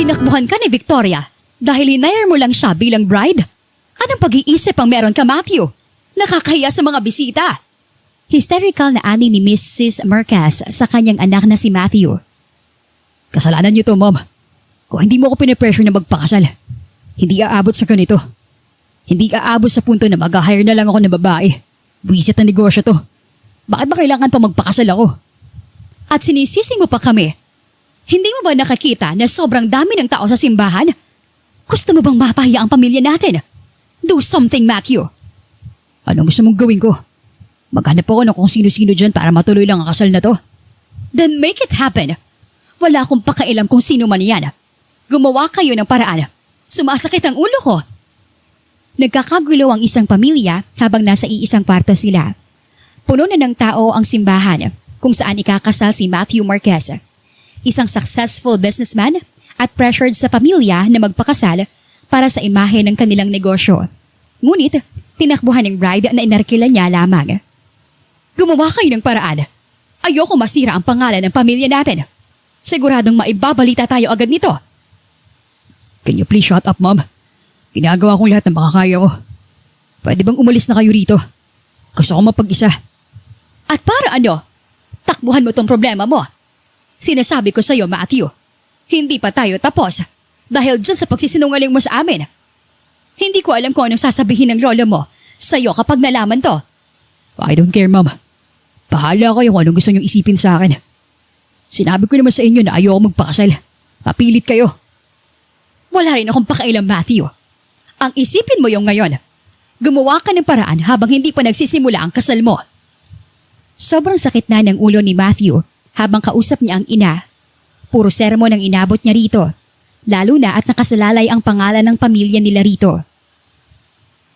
Tinakbuhan ka ni Victoria dahil hinire mo lang siya bilang bride? Anong pag-iisip ang meron ka, Matthew? Nakakahiya sa mga bisita. Hysterical na ani ni Mrs. Marquez sa kanyang anak na si Matthew. Kasalanan niyo to, Mom. Kung hindi mo ako pinipressure na magpakasal, hindi aabot sa ganito. Hindi aabot sa punto na mag-hire na lang ako ng babae. Buwisit na negosyo to. Bakit ba kailangan pa magpakasal ako? At sinisisi mo pa kami. Hindi mo ba nakakita na sobrang dami ng tao sa simbahan? Gusto mo bang mapahiya ang pamilya natin? Do something, Matthew. Anong gusto mong gawin ko? Maghanap ako ng kung sino-sino dyan para matuloy lang ang kasal na to. Then make it happen. Wala akong pakailam kung sino man yan. Gumawa kayo ng paraan. Sumasakit ang ulo ko. Nagkakagulo ang isang pamilya habang nasa iisang kwarto sila. Puno na ng tao ang simbahan kung saan ikakasal si Matthew Marquez. Isang successful businessman at pressured sa pamilya na magpakasal para sa imahe ng kanilang negosyo. Ngunit, tinakbuhan ng bride na inarkila niya lamang. Gumawa kayo ng paraan. Ayoko masira ang pangalan ng pamilya natin. Siguradong maibabalita tayo agad nito. Can you please shut up, Mom? Ginagawa kong lahat ng makakaya ko. Pwede bang umalis na kayo rito? Gusto ko mapag-isa. At para ano? Takbuhan mo tong problema mo. Sinasabi ko sa'yo, Matthew, hindi pa tayo tapos dahil dyan sa pagsisinungaling mo sa amin. Hindi ko alam kung anong sasabihin ng lolo mo sa'yo kapag nalaman to. I don't care, Mom. Bahala kayo kung anong gusto niyong isipin sa akin. Sinabi ko naman sa inyo na ayoko magpakasal. Mapilit kayo. Wala rin akong pakailam, Matthew. Ang isipin mo yung ngayon. Gumawa ka ng paraan habang hindi pa nagsisimula ang kasal mo. Sobrang sakit na ng ulo ni Matthew habang kausap niya ang ina. Puro sermon ang inabot niya rito. Lalo na at nakasalalay ang pangalan ng pamilya nila rito.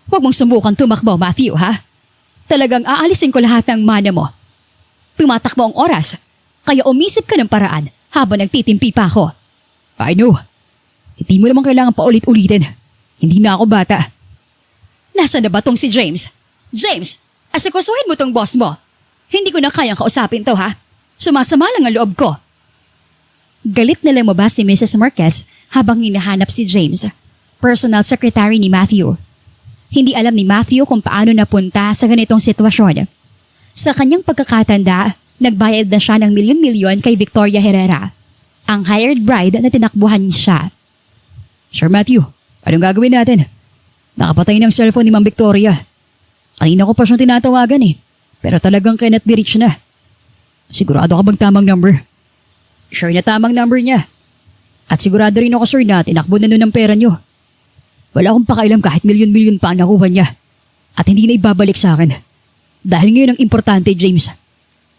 Huwag mong subukan tumakbo, Matthew, ha? Talagang aalisin ko lahat ng mana mo. Tumatakbo ang oras, kaya umisip ka ng paraan habang nagtitimpi pa ako. I know. Hindi mo naman kailangan paulit-ulitin. Hindi na ako bata. Nasaan na ba tong si James? James, asikusuhin mo tong boss mo. Hindi ko na kayang kausapin to, ha? Sumasama lang ang loob ko. Galit na lumabas si Mrs. Marquez habang hinahanap si James, personal secretary ni Matthew. Hindi alam ni Matthew kung paano napunta sa ganitong sitwasyon. Sa kanyang pagkakatanda, nagbayad na siya ng milyon-milyon kay Victoria Herrera, ang hired bride na tinakbuhan siya. Sir Matthew, anong gagawin natin? Nakapatay ng cellphone ni Ma'am Victoria. Kanina ko pa siyang tinatawagan pero talagang cannot be reached na. Sigurado ka bang tamang number? Sure na tamang number niya. At sigurado rin ako, sir, na tinakbo na nun ang pera niyo. Wala akong pakailam kahit milyon-milyon pa ang nakuha niya. At hindi na ibabalik sa akin. Dahil ngayon ang importante, James.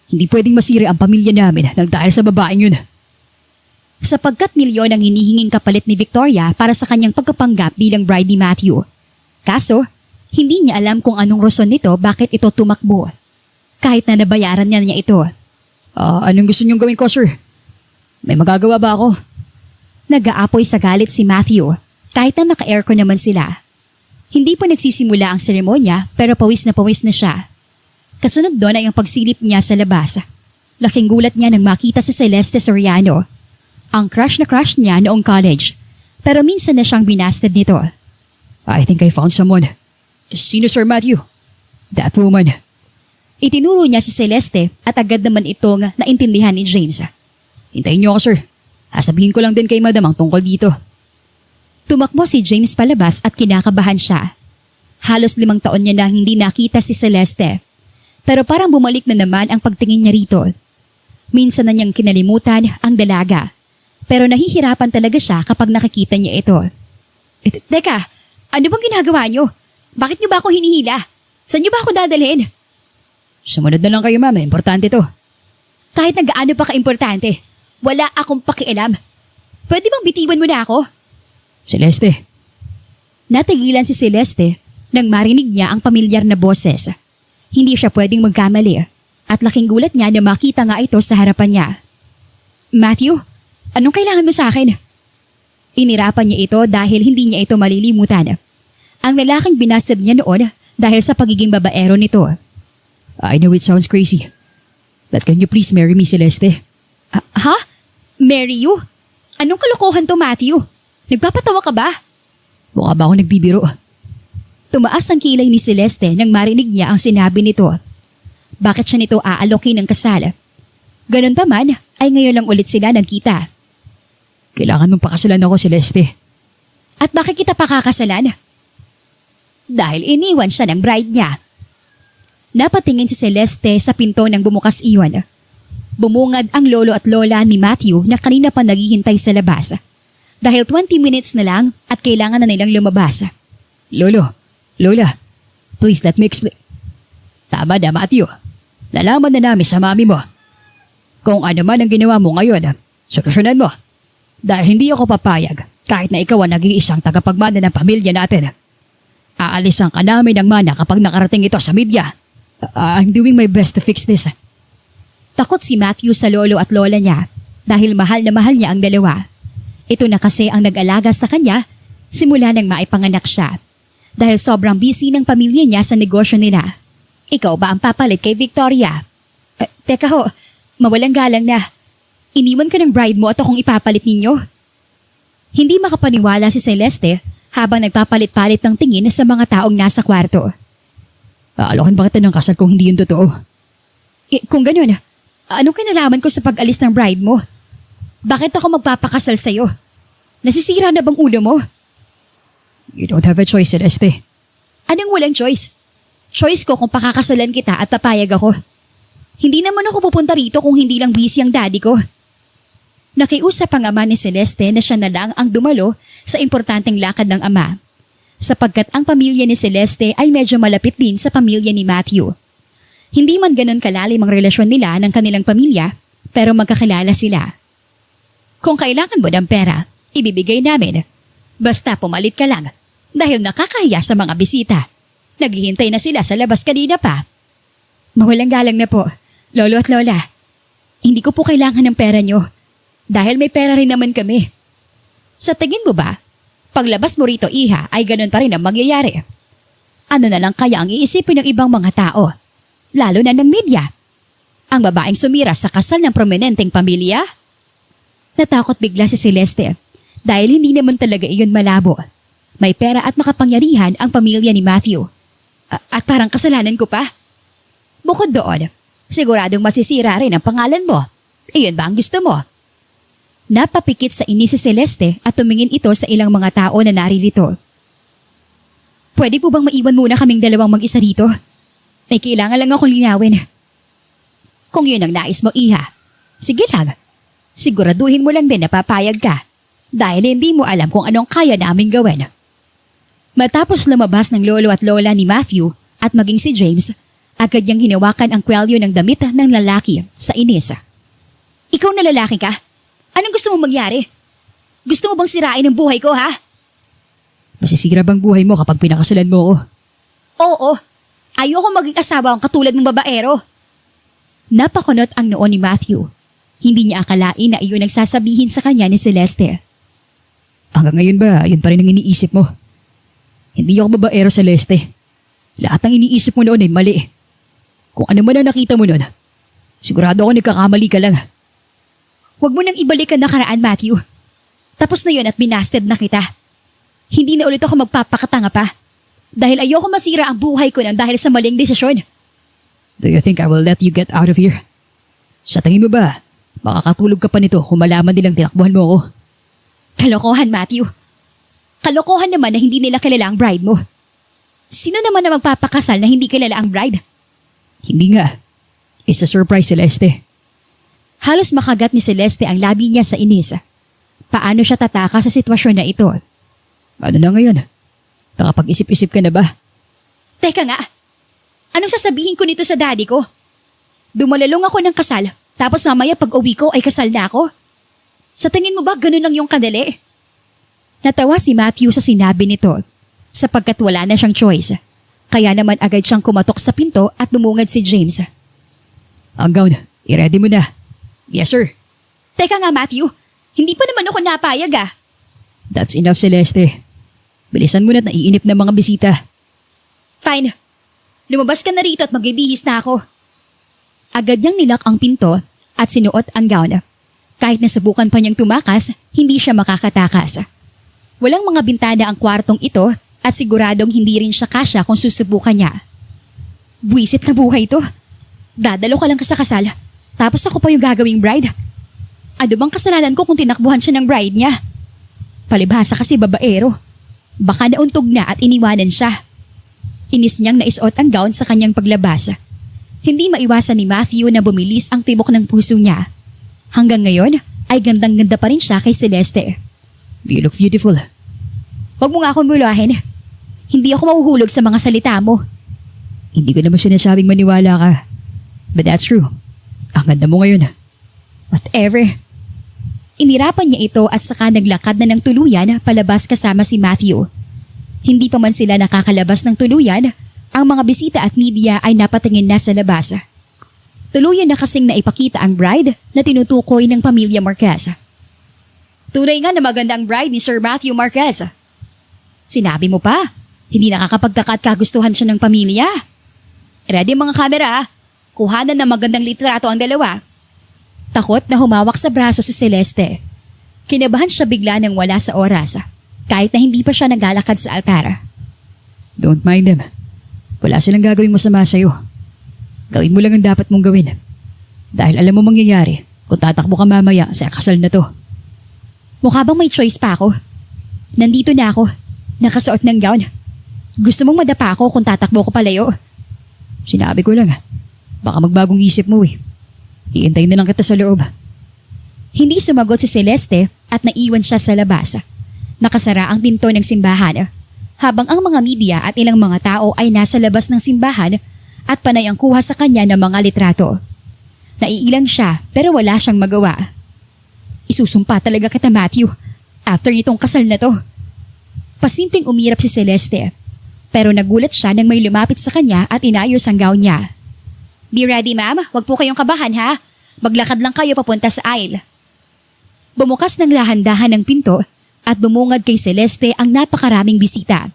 Hindi pwedeng masira ang pamilya namin nang dahil sa babaeng yun. Sapagkat milyon ang hinihinging kapalit ni Victoria para sa kanyang pagkapanggap bilang bride ni Matthew. Kaso, hindi niya alam kung anong rason nito bakit ito tumakbo. Kahit na nabayaran niya ito. Anong gusto niyong gawin ko, sir? May magagawa ba ako? Nag-aapoy sa galit si Matthew kahit na naka-aircon naman sila. Hindi pa nagsisimula ang seremonya pero pawis na siya. Kasunod doon ay ang pagsilip niya sa labas. Laking gulat niya nang makita si Celeste Soriano. Ang crush na crush niya noong college. Pero minsan na siyang binasted nito. I think I found someone. Sino, Sir Matthew? That woman. Itinuro niya si Celeste at agad naman itong naintindihan ni James. Hintayin niyo ako, sir. Sasabihin ko lang din kay madam ang tungkol dito. Tumakbo si James palabas at kinakabahan siya. Halos 5 taon niya na hindi nakita si Celeste. Pero parang bumalik na naman ang pagtingin niya rito. Minsan na niyang kinalimutan ang dalaga. Pero nahihirapan talaga siya kapag nakikita niya ito. Teka, ano bang ginagawa niyo? Bakit niyo ba ako hinihila? Saan niyo ba ako dadalhin? Sumunod na lang kayo, ma'am. Importante to. Kahit nag-aano pa ka-importante, wala akong pakialam. Pwede bang bitiwan mo na ako? Celeste. Natigilan si Celeste nang marinig niya ang pamilyar na boses. Hindi siya pwedeng magkamali at laking gulat niya na makita nga ito sa harapan niya. Matthew, anong kailangan mo sa akin? Inirapan niya ito dahil hindi niya ito malilimutan. Ang lalaking binasted niya noon dahil sa pagiging babaero nito. I know it sounds crazy, but can you please marry me, Celeste? Ha? Marry you? Anong kalokohan to, Matthew? Nagpapatawa ka ba? Mukha ba ako nagbibiro? Tumaas ang kilay ni Celeste nang marinig niya ang sinabi nito. Bakit siya nito aalokin ng kasal? Ganun pa man, ay ngayon lang ulit sila nagkita. Kailangan mong pakasalan ako, Celeste. At bakit kita pakakasalan? Dahil iniwan siya ng bride niya. Napatingin si Celeste sa pinto nang bumukas iyon. Bumungad ang lolo at lola ni Matthew na kanina pa naghihintay sa labas. Dahil 20 minutes na lang at kailangan na nilang lumabas. Lolo, Lola, please let me explain. Tama na, Matthew. Nalaman na namin sa mami mo. Kung ano man ang ginawa mo ngayon, solusyonan mo. Dahil hindi ako papayag kahit na ikaw ang nag-iisang tagapagmana ng pamilya natin. Aalisan ka namin ng mana kapag nakarating ito sa media. I'm doing my best to fix this. Takot si Matthew sa lolo at lola niya dahil mahal na mahal niya ang dalawa. Ito na kasi ang nag-alaga sa kanya simula nang maipanganak siya. Dahil sobrang busy ng pamilya niya sa negosyo nila. Ikaw ba ang papalit kay Victoria? Teka ho, mawalang galang na. Iniwan ka ng bride mo at akong ipapalit ninyo? Hindi makapaniwala si Celeste habang nagpapalit-palit ng tingin sa mga taong nasa kwarto. Aalokin ba kita ng kasal kung hindi yun totoo? Kung ganun, anong kinalaman ko sa pag-alis ng bride mo? Bakit ako magpapakasal sa'yo? Nasisira na bang ulo mo? You don't have a choice, Celeste. Anong walang choice? Choice ko kung pakakasalan kita at papayag ako. Hindi naman ako pupunta rito kung hindi lang busy ang daddy ko. Nakiusap ang ama ni Celeste na siya na lang ang dumalo sa importanteng lakad ng ama. Sapagkat ang pamilya ni Celeste ay medyo malapit din sa pamilya ni Matthew. Hindi man ganun kalalim ang relasyon nila ng kanilang pamilya, pero magkakilala sila. Kung kailangan mo ng pera, ibibigay namin. Basta pumalit ka lang, dahil nakakahiya sa mga bisita. Naghihintay na sila sa labas kanina pa. Mawalang galang na po, lolo at lola. Hindi ko po kailangan ng pera nyo, dahil may pera rin naman kami. Sa tingin mo ba, paglabas mo rito iha ay ganun pa rin ang mangyayari? Ano na lang kaya ang iisipin ng ibang mga tao? Lalo na ng media. Ang babaeng sumira sa kasal ng prominenteng pamilya? Natakot bigla si Celeste dahil hindi naman talaga iyon malabo. May pera at makapangyarihan ang pamilya ni Matthew. At parang kasalanan ko pa. Bukod doon, siguradong masisira rin ang pangalan mo. Iyon ba ang gusto mo? Napapikit sa inis si Celeste at tumingin ito sa ilang mga tao na naririto. Pwede po bang maiwan muna kaming dalawang mag-isa rito? May kailangan lang akong linawin. Kung yun ang nais mo, iha, sige lang. Siguraduhin mo lang din na papayag ka dahil hindi mo alam kung anong kaya namin gawin. Matapos lumabas ng lolo at lola ni Matthew at maging si James, agad niyang hinawakan ang kwelyo ng damit ng lalaki sa inis. Ikaw na lalaki ka? Anong gusto mong mangyari? Gusto mo bang sirain ang buhay ko, ha? Masisira bang buhay mo kapag pinakasalan mo ako? Oo. Ayoko maging asawa ang katulad ng babaero. Napakunot ang noo ni Matthew. Hindi niya akalain na iyon ang sasabihin sa kanya ni Celeste. Hanggang ngayon ba, yun pa rin ang iniisip mo? Hindi ako babaero, Celeste. Lahat ng iniisip mo noon ay mali. Kung ano man ang nakita mo noon, sigurado ako nagkakamali ka lang. Huwag mo nang ibalik ang nakaraan, Matthew. Tapos na yun at binasted na kita. Hindi na ulit ako magpapakatanga pa. Dahil ayoko masira ang buhay ko nang dahil sa maling desisyon. Do you think I will let you get out of here? Sa tingin mo ba, makakatulog ka pa nito kung malaman nilang tinakbuhan mo ako? Kalokohan, Matthew. Kalokohan naman na hindi nila kilala ang bride mo. Sino naman na magpapakasal na hindi kilala ang bride? Hindi nga. It's a surprise, Celeste. Halos makagat ni Celeste ang labi niya sa inis. Paano siya tataka sa sitwasyon na ito? Ano na ngayon? Nakapag-isip-isip ka na ba? Teka nga, anong sasabihin ko nito sa daddy ko? Dumalalong ako ng kasal, tapos mamaya pag uwi ko ay kasal na ako? Sa tingin mo ba ganun lang yung kadali? Natawa si Matthew sa sinabi nito, sapagkat wala na siyang choice. Kaya naman agad siyang kumatok sa pinto at bumungad si James. Ang gown, i-ready mo na. Yes, sir. Teka nga, Matthew, hindi pa naman ako napayag ah. That's enough, Celeste. Bilisan mo na't naiinip na mga bisita. Fine. Lumabas ka na rito at magbibihis na ako. Agad niyang nilak ang pinto at sinuot ang gown. Kahit nasubukan pa niyang tumakas, hindi siya makakatakas. Walang mga bintana ang kwartong ito at siguradong hindi rin siya kasya kung susubukan niya. Buwisit na buhay ito. Dadalo ka lang sa kasal, tapos ako pa yung gagawing bride. Ano bang kasalanan ko kung tinakbuhan siya ng bride niya? Palibhasa kasi babaero. Baka nauntog na at iniwanan siya. Inis niyang naisuot ang gown sa kanyang paglabas. Hindi maiwasan ni Matthew na bumilis ang tibok ng puso niya. Hanggang ngayon ay gandang-ganda pa rin siya kay Celeste. You look beautiful. Huwag mo nga akong mulahin. Hindi ako mahuhulog sa mga salita mo. Hindi ko naman sinasabing maniwala ka. But that's true. Ang ganda mo ngayon. Whatever. Inirapan niya ito at saka naglakad na ng tuluyan palabas kasama si Matthew. Hindi pa man sila nakakalabas ng tuluyan, ang mga bisita at media ay napatingin na sa labas. Tuluyan na kasing naipakita ang bride na tinutukoy ng pamilya Marquez. Tunay nga na maganda ang bride ni Sir Matthew Marquez. Sinabi mo pa, hindi nakakapagtaka at kagustuhan siya ng pamilya. Ready mga kamera, kuhanan na magandang litrato ang dalawa. Takot na humawak sa braso si Celeste. Kinabahan siya bigla nang wala sa oras, kahit na hindi pa siya naglalakad sa altar. Don't mind them. Wala silang gagawing masama sa'yo. Gawin mo lang ang dapat mong gawin. Dahil alam mo mangyayari kung tatakbo ka mamaya sa kasal na to. Mukha bang may choice pa ako? Nandito na ako, nakasuot ng gown. Gusto mong madapa ako kung tatakbo ko palayo? Sinabi ko lang, baka magbagong isip mo eh. Iintayin na lang kita sa loob. Hindi sumagot si Celeste at naiwan siya sa labas. Nakasara ang pinto ng simbahan, habang ang mga media at ilang mga tao ay nasa labas ng simbahan at panay ang kuha sa kanya ng mga litrato. Naiilang siya pero wala siyang magawa. Isusumpa talaga kita, Matthew, after nitong kasal na to. Pasimpleng umirap si Celeste, pero nagulat siya nang may lumapit sa kanya at inayos ang gown niya. Be ready, ma'am. Huwag po kayong kabahan, ha? Maglakad lang kayo papunta sa aisle. Bumukas ng dahan-dahan ng pinto at bumungad kay Celeste ang napakaraming bisita.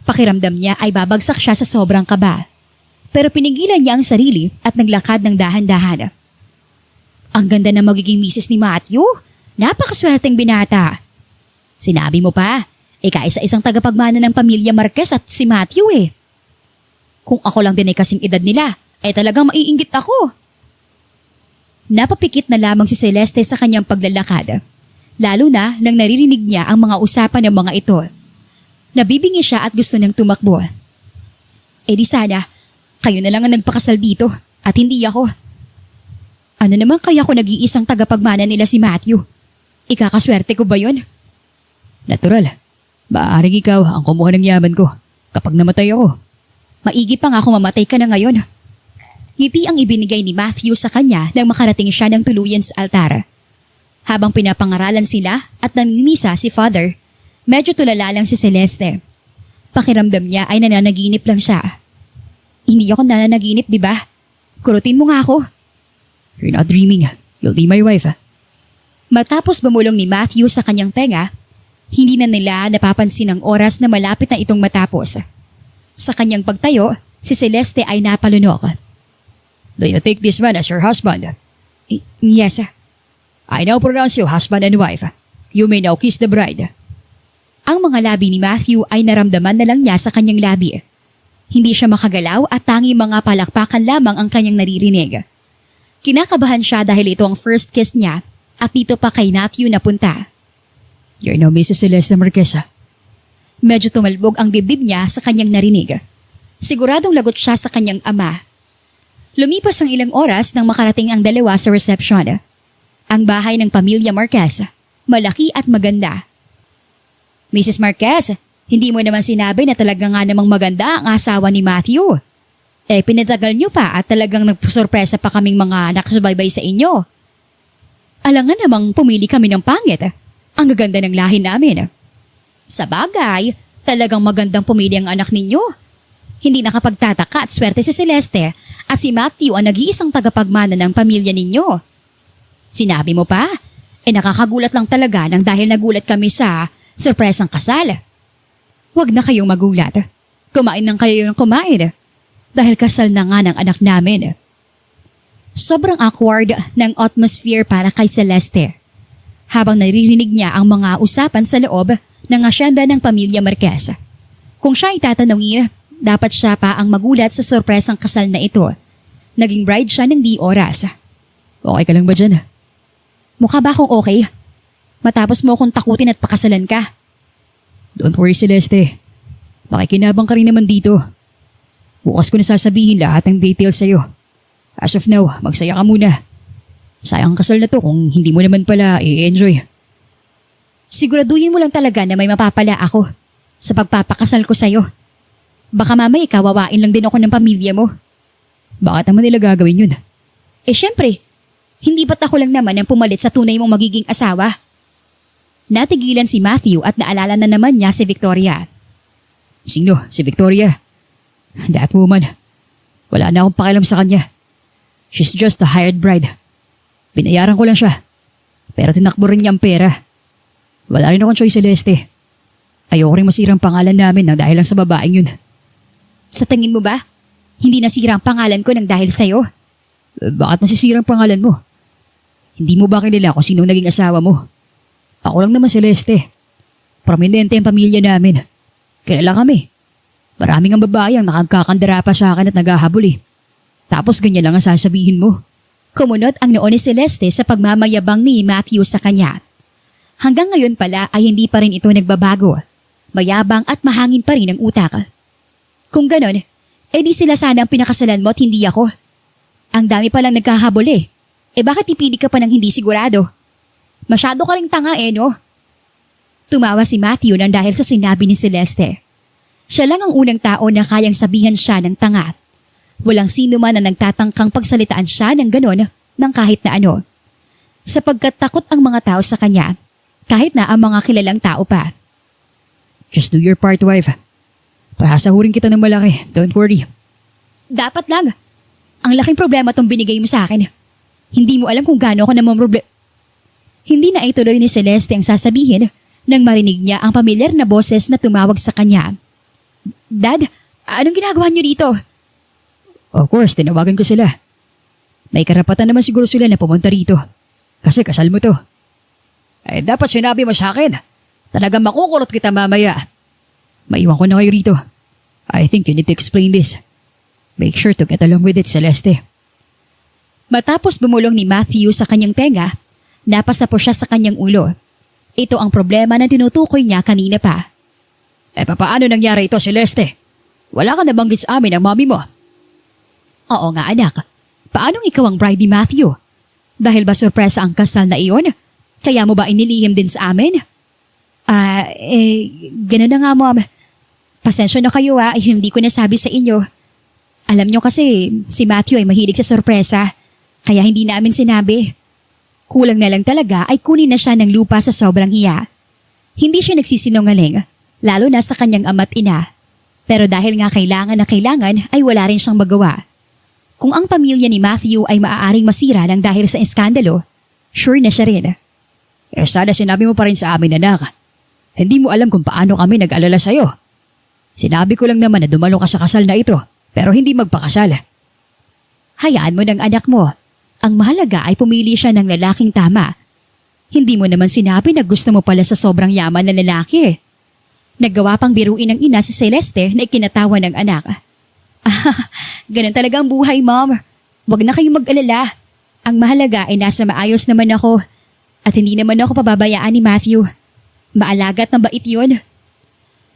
Pakiramdam niya ay babagsak siya sa sobrang kaba. Pero pinigilan niya ang sarili at naglakad ng dahan-dahan. Ang ganda na magiging misis ni Matthew. Napakaswerteng binata. Sinabi mo pa, kaisa-isang tagapagmana ng pamilya Marquez at si Matthew eh. Kung ako lang din ay kasing edad nila, talagang maiinggit ako. Napapikit na lamang si Celeste sa kanyang paglalakad. Lalo na nang naririnig niya ang mga usapan ng mga ito. Nabibingi siya at gusto niyang tumakbo. Di sana, kayo na lang ang nagpakasal dito at hindi ako. Ano naman kaya kung nag-iisang tagapagmana nila si Matthew? Ikakaswerte ko ba yun? Natural. Maaaring ikaw ang kumuha ng yaman ko kapag namatay ako. Maigi pa nga kung mamatay ka na ngayon. Ngiti ang ibinigay ni Matthew sa kanya nang makarating siya ng tuluyan sa altar. Habang pinapangaralan sila at namimisa si Father, medyo tulala lang si Celeste. Pakiramdam niya ay nananaginip lang siya. Hindi ako nananaginip, di ba? Kurutin mo nga ako. You're not dreaming. You'll be my wife. Matapos bumulong ni Matthew sa kanyang tenga, hindi na nila napapansin ang oras na malapit na itong matapos. Sa kanyang pagtayo, si Celeste ay napalunok. Do you take this man as your husband? Yes. I now pronounce you husband and wife. You may now kiss the bride. Ang mga labi ni Matthew ay naramdaman na lang niya sa kanyang labi. Hindi siya makagalaw at tangi mga palakpakan lamang ang kanyang naririnig. Kinakabahan siya dahil ito ang first kiss niya at dito pa kay Matthew napunta. You're now Mrs. Celeste Marquez. Medyo tumalbog ang dibdib niya sa kanyang narinig. Siguradong lagot siya sa kanyang ama. Lumipas ang ilang oras nang makarating ang dalawa sa reception. Ang bahay ng pamilya Marquez, malaki at maganda. Mrs. Marquez, hindi mo naman sinabi na talaga nga namang maganda ang asawa ni Matthew. Pinatagal niyo pa at talagang nagpusurpresa pa kaming mga nakasubaybay sa inyo. Alangan namang pumili kami ng pangit. Ang gaganda ng lahi namin. Sa bagay, talagang magandang pumili ang anak ninyo. Hindi nakapagtataka at swerte si Celeste at si Matthew ang nag-iisang tagapagmana ng pamilya ninyo. Sinabi mo pa, nakakagulat lang talaga nang dahil nagulat kami sa surpresang kasal. Huwag na kayong magulat. Kumain ng kayo ng kumain. Dahil kasal na nga ng anak namin. Sobrang awkward ng atmosphere para kay Celeste. Habang naririnig niya ang mga usapan sa loob ng asyenda ng pamilya Marquez. Kung siya ay tatanungin, dapat siya pa ang magulat sa sorpresang kasal na ito. Naging bride siya ng di oras. Okay ka lang ba dyan? Mukha ba akong okay? Matapos mo akong takutin at pakasalan ka? Don't worry, Celeste. Makikinabang ka rin naman dito. Bukas ko na sasabihin lahat ng details sa'yo. As of now, magsaya ka muna. Sayang kasal na to kung hindi mo naman pala i-enjoy. Siguraduhin mo lang talaga na may mapapala ako sa pagpapakasal ko sa'yo. Baka mamaya kawawain lang din ako ng pamilya mo. Bakit naman nila gagawin yun? Syempre, hindi ba't ako lang naman ang pumalit sa tunay mong magiging asawa? Natigilan si Matthew at naalala na naman niya si Victoria. Sino? Si Victoria? That woman. Wala na akong pakialam sa kanya. She's just a hired bride. Binayaran ko lang siya. Pero tinakbo rin niya ang pera. Wala rin akong choice, Celeste. Ayoko rin masirang pangalan namin nang dahil lang sa babaeng yun. Sa tingin mo ba, hindi nasira ang pangalan ko nang dahil sa'yo? Bakit masisira ang pangalan mo? Hindi mo ba kilala kung sino naging asawa mo? Ako lang naman, Celeste. Prominente ang pamilya namin. Kilala kami. Maraming ang babae ang nakagkakandara pa sa akin at naghahabol eh. Tapos ganyan lang ang sasabihin mo. Kumunot ang noo ni Celeste sa pagmamayabang ni Matthew sa kanya. Hanggang ngayon pala ay hindi pa rin ito nagbabago. Mayabang at mahangin pa rin ang utak. Kung ganon, di sila sana ang pinakasalan mo at hindi ako. Ang dami palang nagkahabol eh. Bakit ipili ka pa ng hindi sigurado? Masyado ka ring tanga no? Tumawa si Matthew nang dahil sa sinabi ni Celeste. Siya lang ang unang tao na kayang sabihan siya ng tanga. Walang sino man na nagtatangkang pagsalitaan siya ng ganon ng kahit na ano. Sapagkat takot ang mga tao sa kanya, kahit na ang mga kilalang tao pa. Just do your part, wife. Pasahurin kita ng malaki. Don't worry. Dapat lang. Ang laking problema tong binigay mo sa akin. Hindi mo alam kung gaano ako namamroblema. Hindi na ituloy ni Celeste ang sasabihin nang marinig niya ang pamilyar na boses na tumawag sa kanya. Dad, anong ginagawa niyo dito? Of course, tinawagan ko sila. May karapatan naman siguro sila na pumunta rito. Kasi kasal mo to. Dapat sinabi mo sa akin. Talagang makukulot kita mamaya. Maiwan ko na kayo rito. I think you need to explain this. Make sure to get along with it, Celeste. Matapos bumulong ni Matthew sa kanyang tenga, napasa po siya sa kanyang ulo. Ito ang problema na tinutukoy niya kanina pa. Paano nangyari ito, Celeste? Wala ka nabanggit sa amin ang mami mo. Oo nga anak. Paanong ikaw ang bride ni Matthew? Dahil ba sorpresa ang kasal na iyon? Kaya mo ba inilihim din sa amin? Ganun na nga mom. Pasensya na kayo hindi ko nasabi sa inyo. Alam nyo kasi si Matthew ay mahilig sa sorpresa. Kaya hindi namin sinabi. Kulang na lang talaga ay kunin na siya ng lupa sa sobrang hiya. Hindi siya nagsisinungaling, lalo na sa kanyang ama't ina. Pero dahil nga kailangan na kailangan ay wala rin siyang magawa. Kung ang pamilya ni Matthew ay maaaring masira ng dahil sa eskandalo, sure na siya rin. Sana sinabi mo pa rin sa amin, anak. Hindi mo alam kung paano kami nag-alala sa'yo. Sinabi ko lang naman na dumalo ka sa kasal na ito, pero hindi magpakasal. Hayaan mo ng anak mo. Ang mahalaga ay pumili siya ng lalaking tama. Hindi mo naman sinabi na gusto mo pala sa sobrang yaman na lalaki. Naggawa pang biruin ng ina si Celeste na ikinatawa ng anak. Ganun talaga ang buhay, mom. Huwag na kayong mag-alala. Ang mahalaga ay nasa maayos naman ako. At hindi naman ako pababayaan ni Matthew. Maalaga at mabait yun.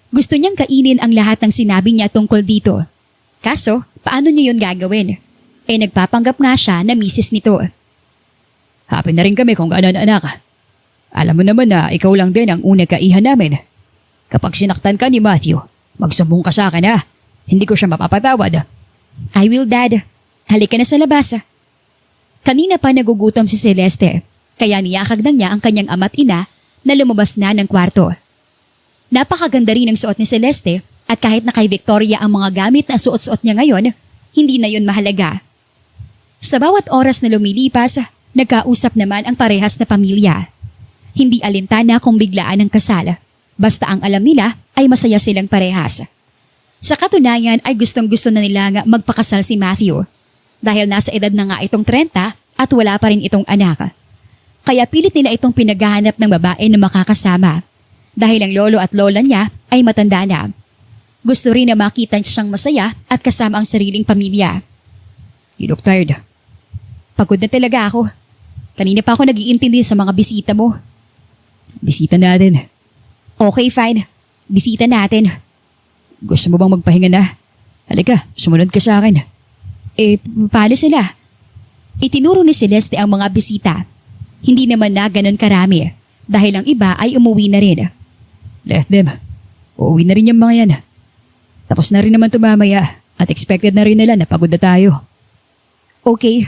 Gusto niyang kainin ang lahat ng sinabi niya tungkol dito. Kaso, paano niya yun gagawin? Nagpapanggap nga siya na misis nito. Happy na rin kami kung gano'n, anak. Alam mo naman na ikaw lang din ang unang kaihan namin. Kapag sinaktan ka ni Matthew, magsumbong ka sa akin ha. Hindi ko siya mapapatawad. I will, Dad. Halika na sa labas. Kanina pa nagugutom si Celeste, kaya niyakag na niya ang kanyang ama't ina na lumabas na ng kwarto. Napakaganda rin ang suot ni Celeste at kahit na kay Victoria ang mga gamit na suot-suot niya ngayon, hindi na yun mahalaga. Sa bawat oras na lumilipas, nagkausap naman ang parehas na pamilya. Hindi alintana kung biglaan ang kasal. Basta ang alam nila ay masaya silang parehas. Sa katunayan ay gustong-gusto na nila nga magpakasal si Matthew. Dahil nasa edad na nga itong 30 at wala pa rin itong anak. Kaya pilit nila itong pinaghahanap ng babae na makakasama. Dahil ang lolo at lola niya ay matanda na. Gusto rin na makita siyang masaya at kasama ang sariling pamilya. You look tired. Pagod na talaga ako. Kanina pa ako nag-iintindi sa mga bisita mo. Bisita natin. Okay, fine. Bisita natin. Gusto mo bang magpahinga na? Halika, sumunod ka sa akin. Paano sila? Itinuro ni Celeste ang mga bisita. Hindi naman na ganun karami dahil ang iba ay umuwi na rin. Let them. Uuwi na rin yung mga yan. Tapos na rin naman tumamaya at expected na rin nila na pagod na tayo. Okay.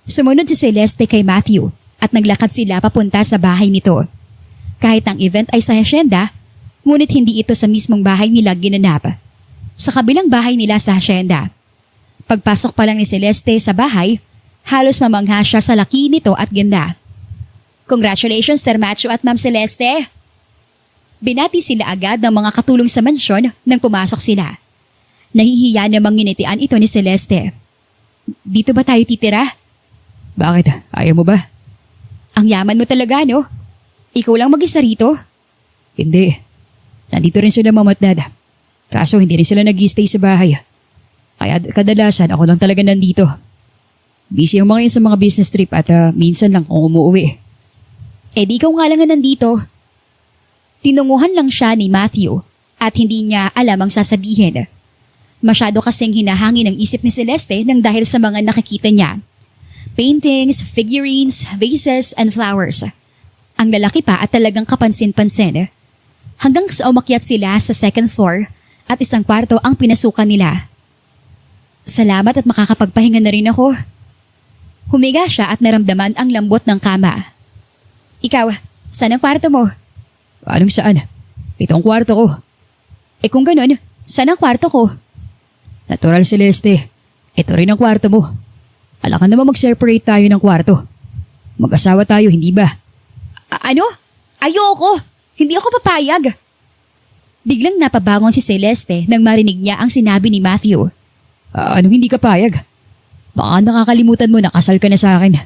Sumunod si Celeste kay Matthew at naglakad sila papunta sa bahay nito. Kahit ang event ay sa hacienda, ngunit hindi ito sa mismong bahay nila ginanap. Sa kabilang bahay nila sa hacienda. Pagpasok pa lang ni Celeste sa bahay, halos mamangha siya sa laki nito at ganda. Congratulations, Termacho at Ma'am Celeste! Binati sila agad ng mga katulong sa mansyon nang pumasok sila. Nahihiya namang nginitian ito ni Celeste. Dito ba tayo titira? Bakit? Ayaw mo ba? Ang yaman mo talaga, no? Ikaw lang mag-isa rito? Hindi. Nandito rin sila mama at dad. Kaso hindi rin sila nag-stay sa bahay. Kaya kadalasan ako lang talaga nandito. Busy ang mga yun sa mga business trip at minsan lang kung umuwi. Di ikaw nga lang na nandito. Tinunguhan lang siya ni Matthew at hindi niya alam ang sasabihin. Masyado kasing hinahangin ang isip ni Celeste nang dahil sa mga nakikita niya. Paintings, figurines, vases, and flowers. Ang lalaki pa at talagang kapansin-pansin. Hanggang sa umakyat sila sa second floor at isang kwarto ang pinasukan nila. Salamat at makakapagpahinga na rin ako. Humiga siya at naramdaman ang lambot ng kama. Ikaw, saan ang kwarto mo? Anong saan? Ito ang kwarto ko. Kung ganun, saan ang kwarto ko? Natural, Celeste. Ito rin ang kwarto mo. Ala ka naman mag-separate tayo ng kwarto. Mag-asawa tayo, hindi ba? Ano? Ayoko! Hindi ako papayag! Biglang napabangon si Celeste nang marinig niya ang sinabi ni Matthew. Anong hindi ka payag? Baka nakakalimutan mo na kasal ka na sa akin.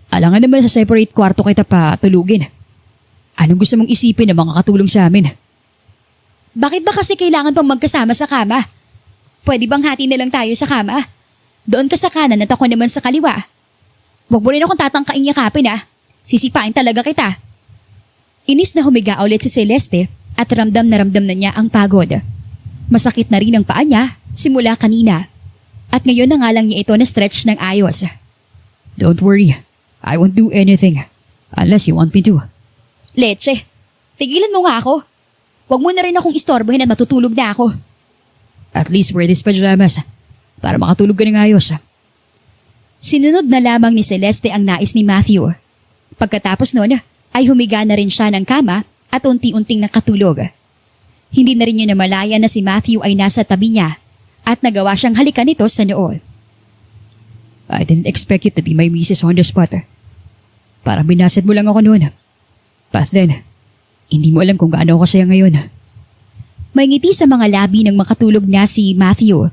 Alangan naman sa separate kwarto kita pa tulugin. Anong gusto mong isipin ng mga katulong sa amin? Bakit ba kasi kailangan pang magkasama sa kama? Pwede bang hati na lang tayo sa kama? Doon ka sa kanan at ako naman sa kaliwa. Huwag mo rin akong tatangkaing yakapin Sisipain talaga kita. Inis na humiga ulit si Celeste at ramdam na niya ang pagod. Masakit na rin ang paa niya simula kanina. At ngayon na nga lang niya ito na stretch ng ayos. Don't worry. I won't do anything. Unless you want me to. Leche, tigilan mo nga ako. Huwag mo na rin akong istorbohin at matutulog na ako. At least wear these pajamas para makatulog ka ng ayos. Sinunod na lamang ni Celeste ang nais ni Matthew. Pagkatapos nun, ay humiga na rin siya ng kama at unti-unting nakatulog. Hindi na rin niya namalaya na si Matthew ay nasa tabi niya at nagawa siyang halikan nito sa noo. I didn't expect you to be my misis on the spot. Parang binasid mo lang ako noon. But then, hindi mo alam kung gaano ako kasaya ngayon. May ngiti sa mga labi ng makatulog na si Matthew.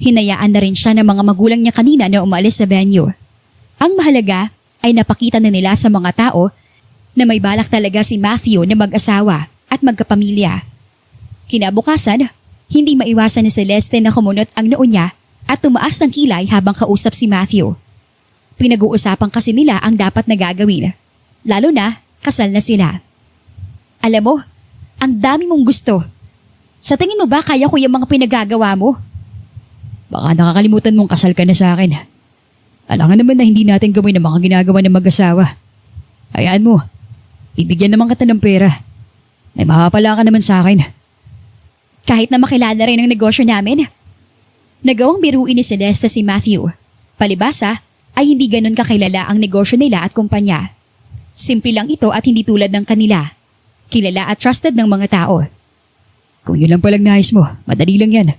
Hinayaan na rin siya ng mga magulang niya kanina na umalis sa venue. Ang mahalaga ay napakita na nila sa mga tao na may balak talaga si Matthew na mag-asawa at magkapamilya. Kinabukasan, hindi maiwasan ni Celeste na kumunot ang noo niya at tumaas ang kilay habang kausap si Matthew. Pinag-uusapan kasi nila ang dapat na gagawin, lalo na kasal na sila. Alam mo, ang dami mong gusto. Sa tingin mo ba kaya ko yung mga pinagagawa mo? Baka nakakalimutan mong kasal ka na sa akin. Alangan naman na hindi natin gawin ang mga ginagawa ng mag-asawa. Hayaan mo, ibigyan naman kita ng pera. May mapapala ka naman sa akin. Kahit na makilala rin ang negosyo namin. Nagawang biruin ni Celeste si Matthew. Palibasa ay hindi ganun kakilala ang negosyo nila at kumpanya. Simple lang ito at hindi tulad ng kanila. Kilala at trusted ng mga tao. Kung yun lang palang nais mo, madali lang yan.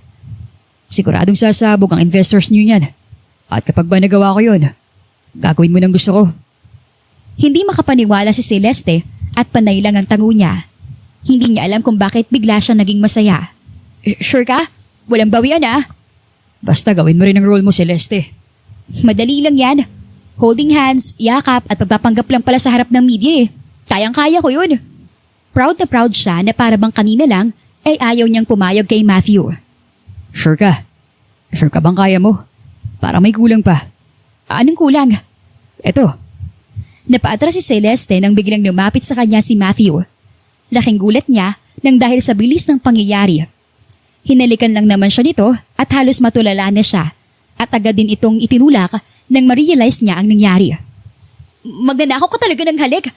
Siguradong sasabog ang investors niyo yan. At kapag ba nagawa ko yun, gagawin mo ng gusto ko. Hindi makapaniwala si Celeste at panay lang ang tango niya. Hindi niya alam kung bakit bigla siya naging masaya. Sure ka? Walang bawian Basta gawin mo rin ang role mo, Celeste. Madali lang yan. Holding hands, yakap at pagpapanggap lang pala sa harap ng media eh. Kayang-kaya ko yun. Proud na proud siya na para bang kanina lang ay ayaw niyang pumayag kay Matthew. Sure ka? Sure ka bang kaya mo? Para may kulang pa. Anong kulang? Eto, Napaatras si Celeste nang biglang lumapit sa kanya si Matthew. Laking gulat niya nang dahil sa bilis ng pangyayari. Hinalikan lang naman siya nito at halos matulala na siya at agad din itong itinulak nang ma-realize niya ang nangyari. Magnanakaw ka talaga ng halik.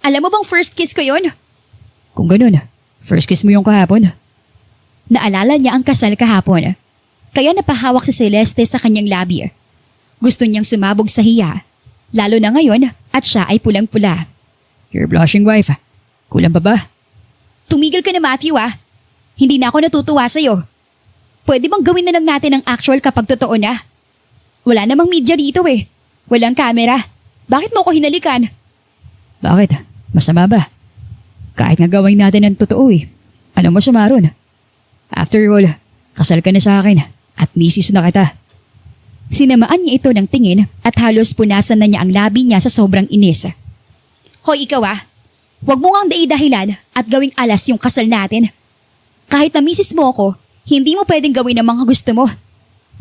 Alam mo bang first kiss ko yon? kung ganun, first kiss mo yung kahapon. Naalala niya ang kasal kahapon. Kaya napahawak si Celeste sa kanyang labi. Gusto niyang sumabog sa hiya. Lalo na ngayon at siya ay pulang-pula. You're blushing, wife. Kulang pa ba? Tumigil ka na, Matthew ah. Hindi na ako natutuwa sa'yo. Pwede bang gawin na lang natin ang actual kapag totoo na? Wala namang media dito eh. Walang camera. Bakit mo ko hinalikan? Bakit? Masama ba? Kahit nga gawin natin ang totoo eh. Ano masama ron? After all, kasal ka na sa akin at misis na kita. Sinamaan niya ito ng tingin at halos punasan na niya ang labi niya sa sobrang inis. Hoy ikaw ah, huwag mo ngang dahilan at gawing alas yung kasal natin. Kahit na misis mo ako, hindi mo pwedeng gawin ang mga gusto mo.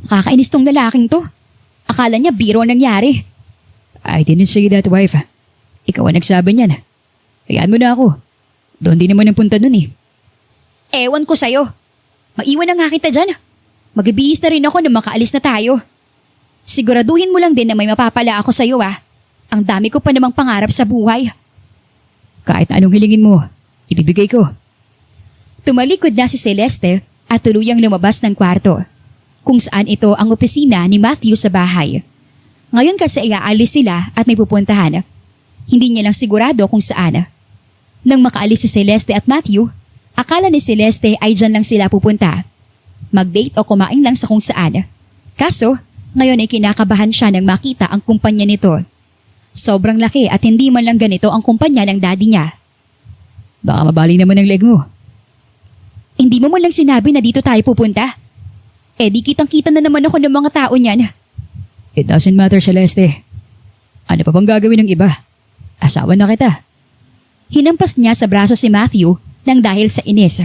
Nakakainis tong lalaking to. Akala niya biro ang nangyari. I didn't say that, wife. Ikaw ang nagsabi niyan. Hayaan mo na ako. Doon din naman ang punta nun eh. Ewan ko sa'yo. Maiwan na nga kita dyan. Magbibihis na rin ako na makaalis na tayo. Siguraduhin mo lang din na may mapapala ako sa'yo ah. Ang dami ko pa namang pangarap sa buhay. Kahit na anong hilingin mo, ibibigay ko. Tumalikod na si Celeste at tuluyang lumabas ng kwarto, kung saan ito ang opisina ni Matthew sa bahay. Ngayon kasi iaalis sila at may pupuntahan. Hindi niya lang sigurado kung saan. Nang makaalis si Celeste at Matthew, akala ni Celeste ay dyan lang sila pupunta. Mag-date o kumain lang sa kung saan. Kaso, ngayon ay kinakabahan siya nang makita ang kumpanya nito. Sobrang laki at hindi man lang ganito ang kumpanya ng daddy niya. Baka mabaling naman ang leg mo. Hindi mo man lang sinabi na dito tayo pupunta. Eh di kitang-kita na naman ako ng mga tao niyan. It doesn't matter, Celeste. Ano pa bang gagawin ng iba? Asawa na kita. Hinampas niya sa braso si Matthew nang dahil sa inis.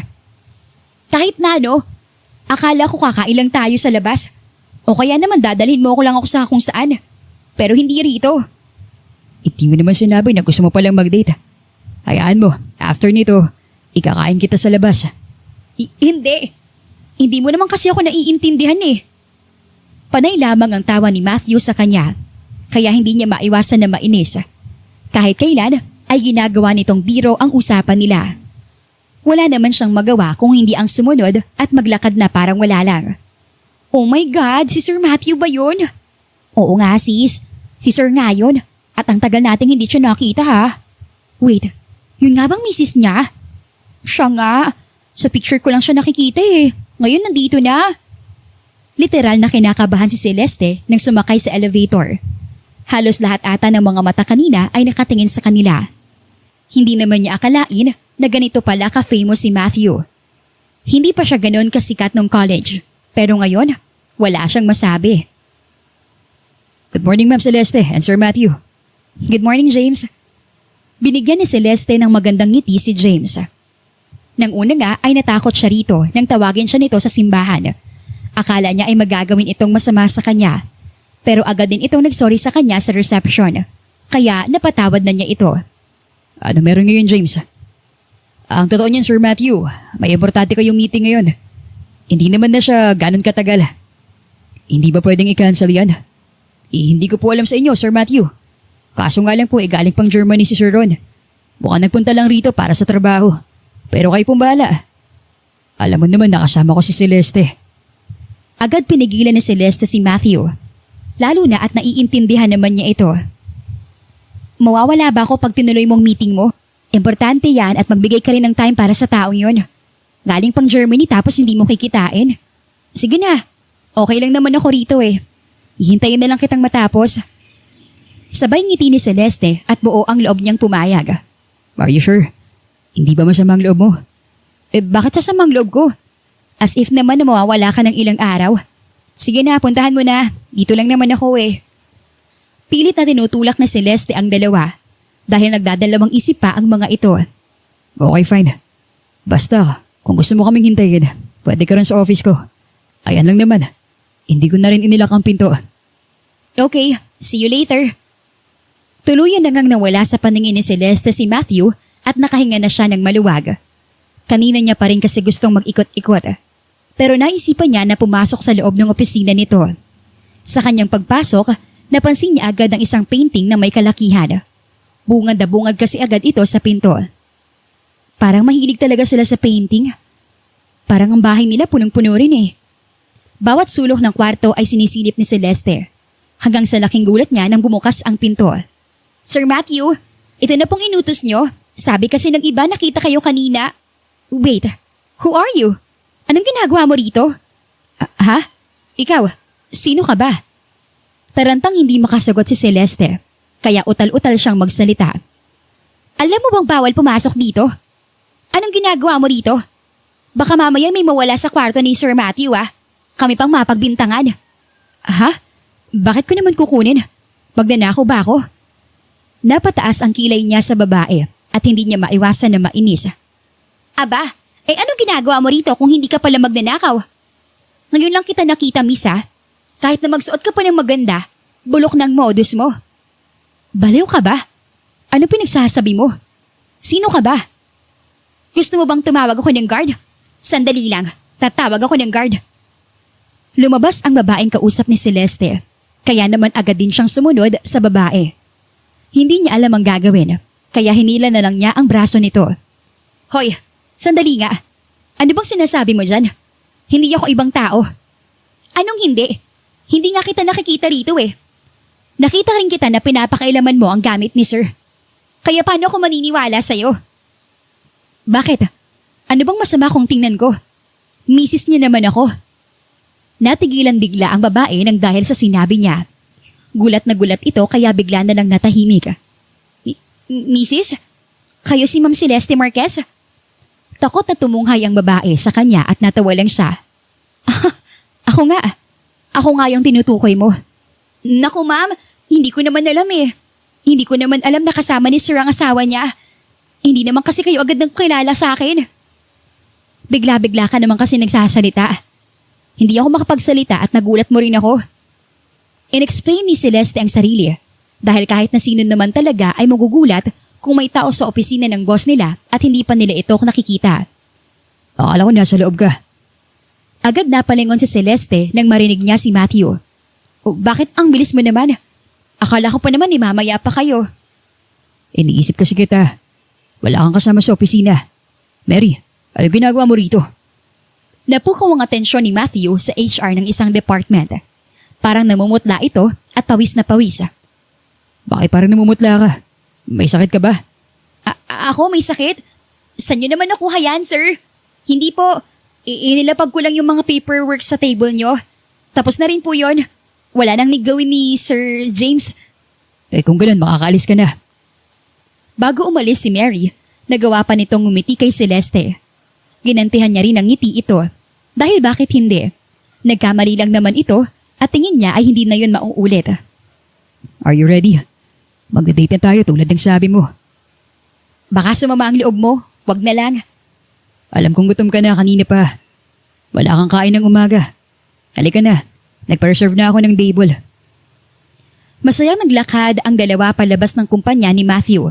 Kahit na ano, akala ko kakailang tayo sa labas. O kaya naman dadalhin mo ko lang ako sa kung saan. Pero hindi rito. Hindi mo naman sinabi na gusto mo palang mag-date. Hayaan mo, after nito, ikakain kita sa labas. Hindi. Hindi mo naman kasi ako naiintindihan eh. Panay lamang ang tawa ni Matthew sa kanya. Kaya hindi niya maiwasan na mainis. Kahit kailan ay ginagawa nitong biro ang usapan nila. Wala naman siyang magawa kung hindi ang sumunod at maglakad na parang wala lang. Oh my God, si Sir Matthew ba yun? Oo nga sis, si Sir nga yun. At ang tagal nating hindi siya nakita ha. Wait, yun nga bang misis niya? Siya nga, sa picture ko lang siya nakikita eh. Ngayon nandito na. Literal na kinakabahan si Celeste nang sumakay sa elevator. Halos lahat ata ng mga mata kanina ay nakatingin sa kanila. Hindi naman niya akalain na ganito pala ka-famous si Matthew. Hindi pa siya ganoon kasikat nung college. Pero ngayon, wala siyang masabi. Good morning, Ma'am Celeste and Sir Matthew. Good morning, James. Binigyan ni Celeste ng magandang ngiti si James. Nang una nga ay natakot siya rito nang tawagin siya nito sa simbahan. Akala niya ay magagawin itong masama sa kanya. Pero agad din itong nagsorry sa kanya sa reception. Kaya napatawad na niya ito. Ano meron ngayon, James? Ang totoo niyan, Sir Matthew, may importante kayong meeting ngayon. Hindi naman na siya ganun katagal. Hindi ba pwedeng i-cancel yan? Hindi ko po alam sa inyo, Sir Matthew. Kaso nga lang po, galing pang Germany si Sir Ron. Mukhang nagpunta lang rito para sa trabaho. Pero kayo pong bahala. Alam mo naman nakasama ko si Celeste. Agad pinigilan ni Celeste si Matthew. Lalo na at naiintindihan naman niya ito. Mawawala ba ako pag tinuloy mong meeting mo? Importante yan at magbigay ka rin ng time para sa taong yun. Galing pang Germany tapos hindi mo kikitain. Sige na, okay lang naman ako rito eh. Ihintayin na lang kitang matapos. Sabay ngiti ni Celeste at buo ang loob niyang pumayag. Are you sure? Hindi ba masamang loob mo? Bakit sasamang loob ko? As if naman na mawawala ka ng ilang araw. Sige na, puntahan mo na. Dito lang naman ako eh. Pilit na tinutulak na Celeste ang dalawa dahil nagdadalawang isip pa ang mga ito. Okay, fine. Basta, kung gusto mo kaming hintayin, pwede ka rin sa office ko. Ayan lang naman. Hindi ko na rin inilak ang pinto. Okay, see you later. Tuluyan na ngang nawala sa paningin ni Celeste si Matthew at nakahinga na siya ng maluwag. Kanina niya pa rin kasi gustong mag-ikot-ikot. Pero naisipan niya na pumasok sa loob ng opisina nito. Sa kanyang pagpasok, napansin niya agad ang isang painting na may kalakihan. Bungad na bungad kasi agad ito sa pinto. Parang mahilig talaga sila sa painting. Parang ang bahay nila punong-puno rin eh. Bawat sulok ng kwarto ay sinisilip ni Celeste. Hanggang sa laking gulat niya nang bumukas ang pinto. Sir Matthew, ito na pong inutos niyo. Sabi kasi ng iba nakita kayo kanina. Wait, who are you? Anong ginagawa mo rito? Ha? Ikaw, sino ka ba? Tarantang hindi makasagot si Celeste, kaya utal-utal siyang magsalita. Alam mo bang bawal pumasok dito? Anong ginagawa mo rito? Baka mamaya may mawala sa kwarto ni Sir Matthew Kami pang mapagbintangan. Ha? Bakit ko naman kukunin? Magnanakaw ba ako? Napataas ang kilay niya sa babae at hindi niya maiwasan na mainis. Aba, anong ginagawa mo rito kung hindi ka pala magnanakaw? Ngayon lang kita nakita, miss. Kahit na magsuot ka pa ng maganda, bulok ng modus mo. Baliw ka ba? Ano pinagsasabi mo? Sino ka ba? Gusto mo bang tumawag ako ng guard? Sandali lang, tatawag ako ng guard. Lumabas ang babaeng kausap ni Celeste, kaya naman agad din siyang sumunod sa babae. Hindi niya alam ang gagawin, kaya hinila na lang niya ang braso nito. Hoy, sandali nga. Ano bang sinasabi mo dyan? Hindi ako ibang tao. Anong hindi? Hindi nga kita nakikita rito eh. Nakita rin kita na pinapakailaman mo ang gamit ni Sir. Kaya paano ako maniniwala sa'yo? Bakit? Ano bang masama kung tingnan ko? Misis niya naman ako. Natigilan bigla ang babae nang dahil sa sinabi niya. Gulat na gulat ito kaya bigla na lang natahimik. Mrs.? Kayo si Ma'am Celeste Marquez? Takot na tumunghay ang babae sa kanya at natawa lang siya. Ako nga. Ako nga yung tinutukoy mo. Naku ma'am, hindi ko naman alam eh. Hindi ko naman alam na kasama ni Sir ang asawa niya. Hindi naman kasi kayo agad nagkilala sa akin. Bigla-bigla ka naman kasi nagsasalita. Hindi ako makapagsalita at nagulat mo rin ako. Inexplain ni Celeste ang sarili dahil kahit na sino naman talaga ay magugulat kung may tao sa opisina ng boss nila at hindi pa nila ito nakikita. Akala ko nasa loob ka. Agad napalingon si Celeste nang marinig niya si Matthew. Bakit ang bilis mo naman? Akala ko pa naman mamaya pa kayo. Iniisip kasi kita. Wala kang kasama sa opisina. Mary, ano ginagawa mo rito? Napukaw ang atensyon ni Matthew sa HR ng isang department. Parang namumutla ito at pawis na pawis. Bakit parang namumutla ka? May sakit ka ba? Ako may sakit? Saan nyo naman nakuha yan, sir? Hindi po. Inilapag ko lang yung mga paperwork sa table nyo. Tapos na rin po yon. Wala nang nigawin ni Sir James. Kung ganun, makakaalis ka na. Bago umalis si Mary, nagawa pa nitong ngumiti kay Celeste. Ginantihan niya rin ang ngiti ito. Dahil bakit hindi? Nagkamali lang naman ito at tingin niya ay hindi na yun mauulit. Are you ready? Magda-date na tayo tulad ng sabi mo. Baka sumama ang loob mo. Wag na lang. Alam kong gutom ka na kanina pa. Wala kang kain ng umaga. Halika na. Nagpa-reserve na ako ng table. Masayang naglakad ang dalawa palabas ng kumpanya ni Matthew.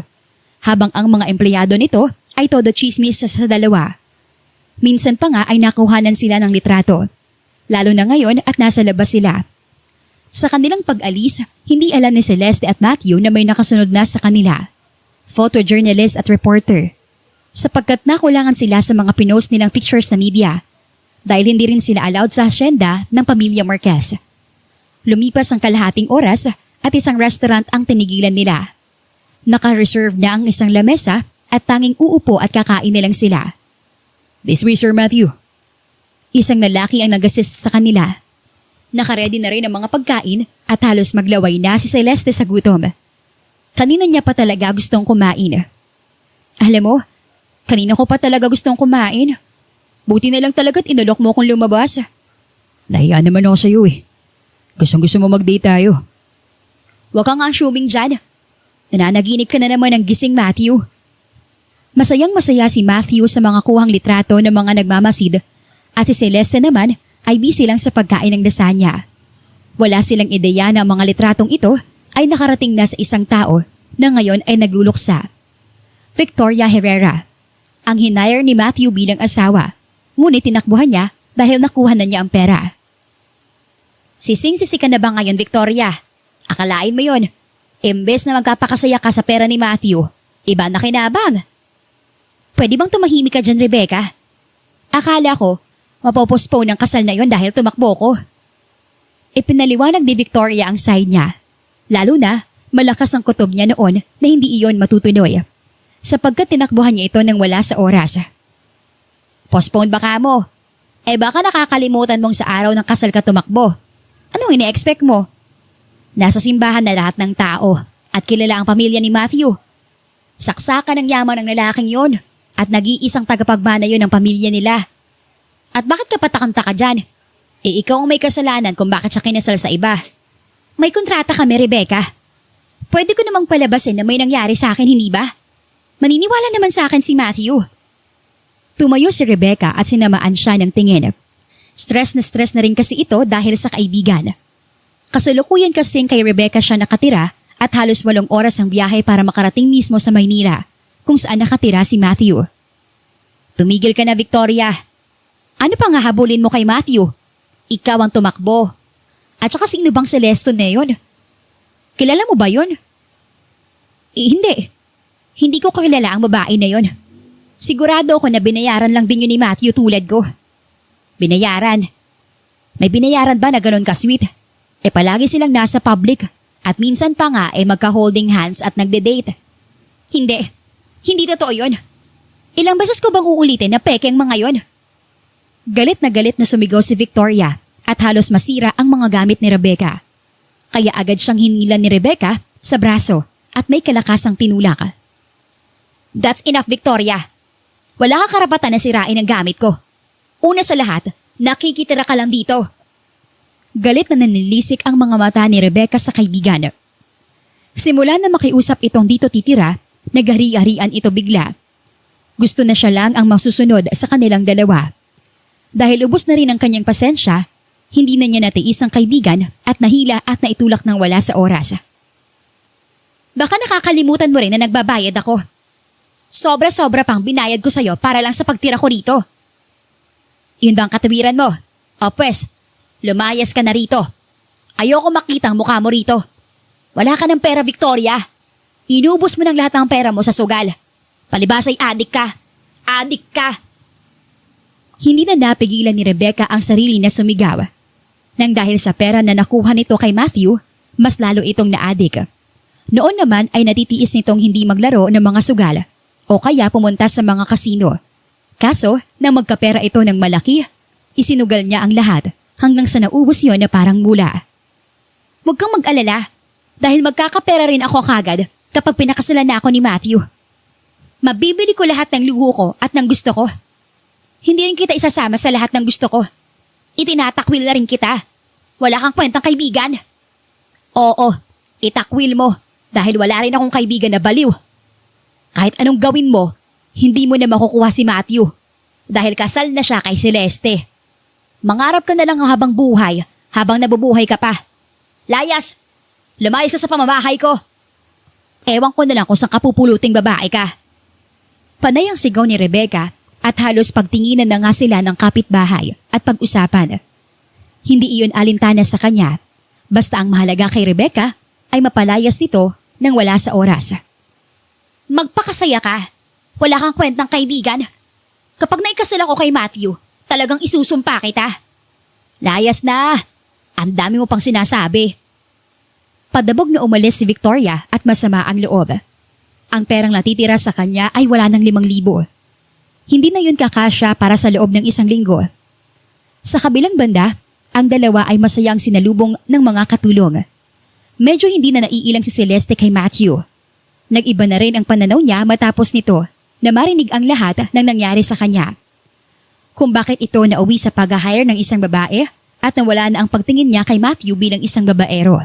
Habang ang mga empleyado nito ay todo chismis sa dalawa. Minsan pa nga ay nakuhanan sila ng litrato. Lalo na ngayon at nasa labas sila. Sa kanilang pag-alis, hindi alam ni Celeste at Matthew na may nakasunod na sa kanila. Photojournalist at reporter. Sapagkat nakulangan sila sa mga pinost nilang pictures sa media. Dahil hindi rin sila allowed sa asyenda ng pamilya Marquez. Lumipas ang kalahating oras at isang restaurant ang tinigilan nila. Naka-reserve na ang isang lamesa at tanging uupo at kakain na lang sila. This way, Sir Matthew. Isang lalaki ang nag-assist sa kanila. Nakaredy na rin ang mga pagkain at halos maglaway na si Celeste sa gutom. Kanina niya pa talaga gustong kumain. Alam mo, kanina ko pa talaga gustong kumain. Buti na lang talaga't inulok mo kung lumabas. Nahiya naman ako sa'yo eh. Gusto mo mag-date tayo. Huwag kang assuming dyan. Nananaginip ka na naman ng gising, Matthew. Masayang-masaya si Matthew sa mga kuhang litrato ng mga nagmamasid at si Celeste naman ay busy lang sa pagkain ng lasagna. Wala silang ideya na ang mga litratong ito ay nakarating na sa isang tao na ngayon ay nagluluksa. Victoria Herrera, ang hinire ni Matthew bilang asawa, ngunit tinakbuhan niya dahil nakuha na niya ang pera. Sising-sisi ka na ba ngayon, Victoria? Akalain mo yon. Imbes na magkapakasaya ka sa pera ni Matthew, iba na kinabang. Pwede bang tumahimik ka dyan, Rebecca? Akala ko, mapopostpone ang kasal na yon dahil tumakbo ko. Ipinaliwanag ni Victoria ang side niya. Lalo na, malakas ang kutob niya noon na hindi iyon matutuloy. Sapagkat tinakbuhan niya ito nang wala sa oras. Postpone ba ka mo? Baka nakakalimutan mong sa araw ng kasal ka tumakbo. Anong ine-expect mo? Nasa simbahan na lahat ng tao at kilala ang pamilya ni Matthew. Saksakan ng yaman ng lalaking yon at nag-iisang tagapagmana yon ng pamilya nila. At bakit ka patakanta ka dyan? Ikaw ang may kasalanan kung bakit siya kinasal sa iba. May kontrata kami, Rebecca. Pwede ko namang palabasin na may nangyari sa akin, hindi ba? Maniniwala naman sa akin si Matthew. Tumayo si Rebecca at sinamaan siya ng tingin. Stress na rin kasi ito dahil sa kaibigan. Kasalukuyan kasing kay Rebecca siya nakatira at halos 8 oras ang biyahe para makarating mismo sa Maynila kung saan nakatira si Matthew. Tumigil ka na, Victoria. Ano pang hahabulin mo kay Matthew? Ikaw ang tumakbo. At saka sino bang Celeste na yun? Kilala mo ba yun? Hindi. Hindi ko kilala ang babae na yun. Sigurado ako na binayaran lang din yun ni Matthew tulad ko. Binayaran? May binayaran ba na ganun ka-sweet? Palagi silang nasa public at minsan pa nga magka-holding hands at nagde-date. Hindi. Hindi totoo yun. Ilang beses ko bang uulitin na peke ang mga yon? Galit na sumigaw si Victoria at halos masira ang mga gamit ni Rebecca. Kaya agad siyang hinilan ni Rebecca sa braso at may kalakasang tinulak. That's enough, Victoria. Wala kang karapatan na sirain ang gamit ko. Una sa lahat, nakikitira ka lang dito. Galit na nanilisik ang mga mata ni Rebecca sa kaibigan. Simula na makiusap itong dito titira, naghari-harian ito bigla. Gusto na siya lang ang masusunod sa kanilang dalawa. Dahil ubos na rin ang kanyang pasensya, hindi na niya natiis ang kaibigan at nahila at naitulak ng wala sa oras. Baka nakakalimutan mo rin na nagbabayad ako. Sobra-sobra pang binayad ko sa'yo para lang sa pagtira ko rito. Yun ba ang katawiran mo? O pwes, lumayas ka na rito. Ayoko makita ang mukha mo rito. Wala ka ng pera, Victoria. Inubos mo ng lahat ng pera mo sa sugal. Palibas ay adik ka. Adik ka. Hindi na napigilan ni Rebecca ang sarili na sumigaw. Nang dahil sa pera na nakuha nito kay Matthew, mas lalo itong naadik. Noon naman ay natitiis nitong hindi maglaro ng mga sugal o kaya pumunta sa mga kasino. Kaso, nang magkapera ito ng malaki, isinugal niya ang lahat hanggang sa naubos yon na parang mula. Huwag kang mag-alala dahil magkakapera rin ako kagad kapag pinakasalan na ako ni Matthew. Mabibili ko lahat ng luho ko at ng gusto ko. Hindi rin kita isasama sa lahat ng gusto ko. Itinatakwil na rin kita. Wala kang kwentang kaibigan. Oo, itakwil mo dahil wala rin akong kaibigan na baliw. Kahit anong gawin mo, hindi mo na makukuha si Matthew dahil kasal na siya kay Celeste. Mangarap ka na lang habang buhay, habang nabubuhay ka pa. Layas, lumayas ka sa pamamahay ko. Ewan ko na lang kung saan kapupuluting babae ka. Panay ang sigaw ni Rebecca at halos pagtinginan na nga sila ng kapitbahay at pag-usapan. Hindi iyon alintana sa kanya, basta ang mahalaga kay Rebecca ay mapalayas nito nang wala sa oras. Magpakasaya ka. Wala kang kwentang kaibigan. Kapag naikasal ako kay Matthew, talagang isusumpa kita. Layas na. Ang dami mo pang sinasabi. Padabog na umalis si Victoria at masama ang loob. Ang perang natitira sa kanya ay wala ng 5,000. Hindi na yun kakasya para sa loob ng 1 linggo. Sa kabilang banda, ang dalawa ay masayang sinalubong ng mga katulong. Medyo hindi na naiilang si Celeste kay Matthew. Nag-iba na rin ang pananaw niya matapos nito na marinig ang lahat ng nangyari sa kanya. Kung bakit ito nauwi sa pag-hire ng isang babae at nawala na ang pagtingin niya kay Matthew bilang isang babaero.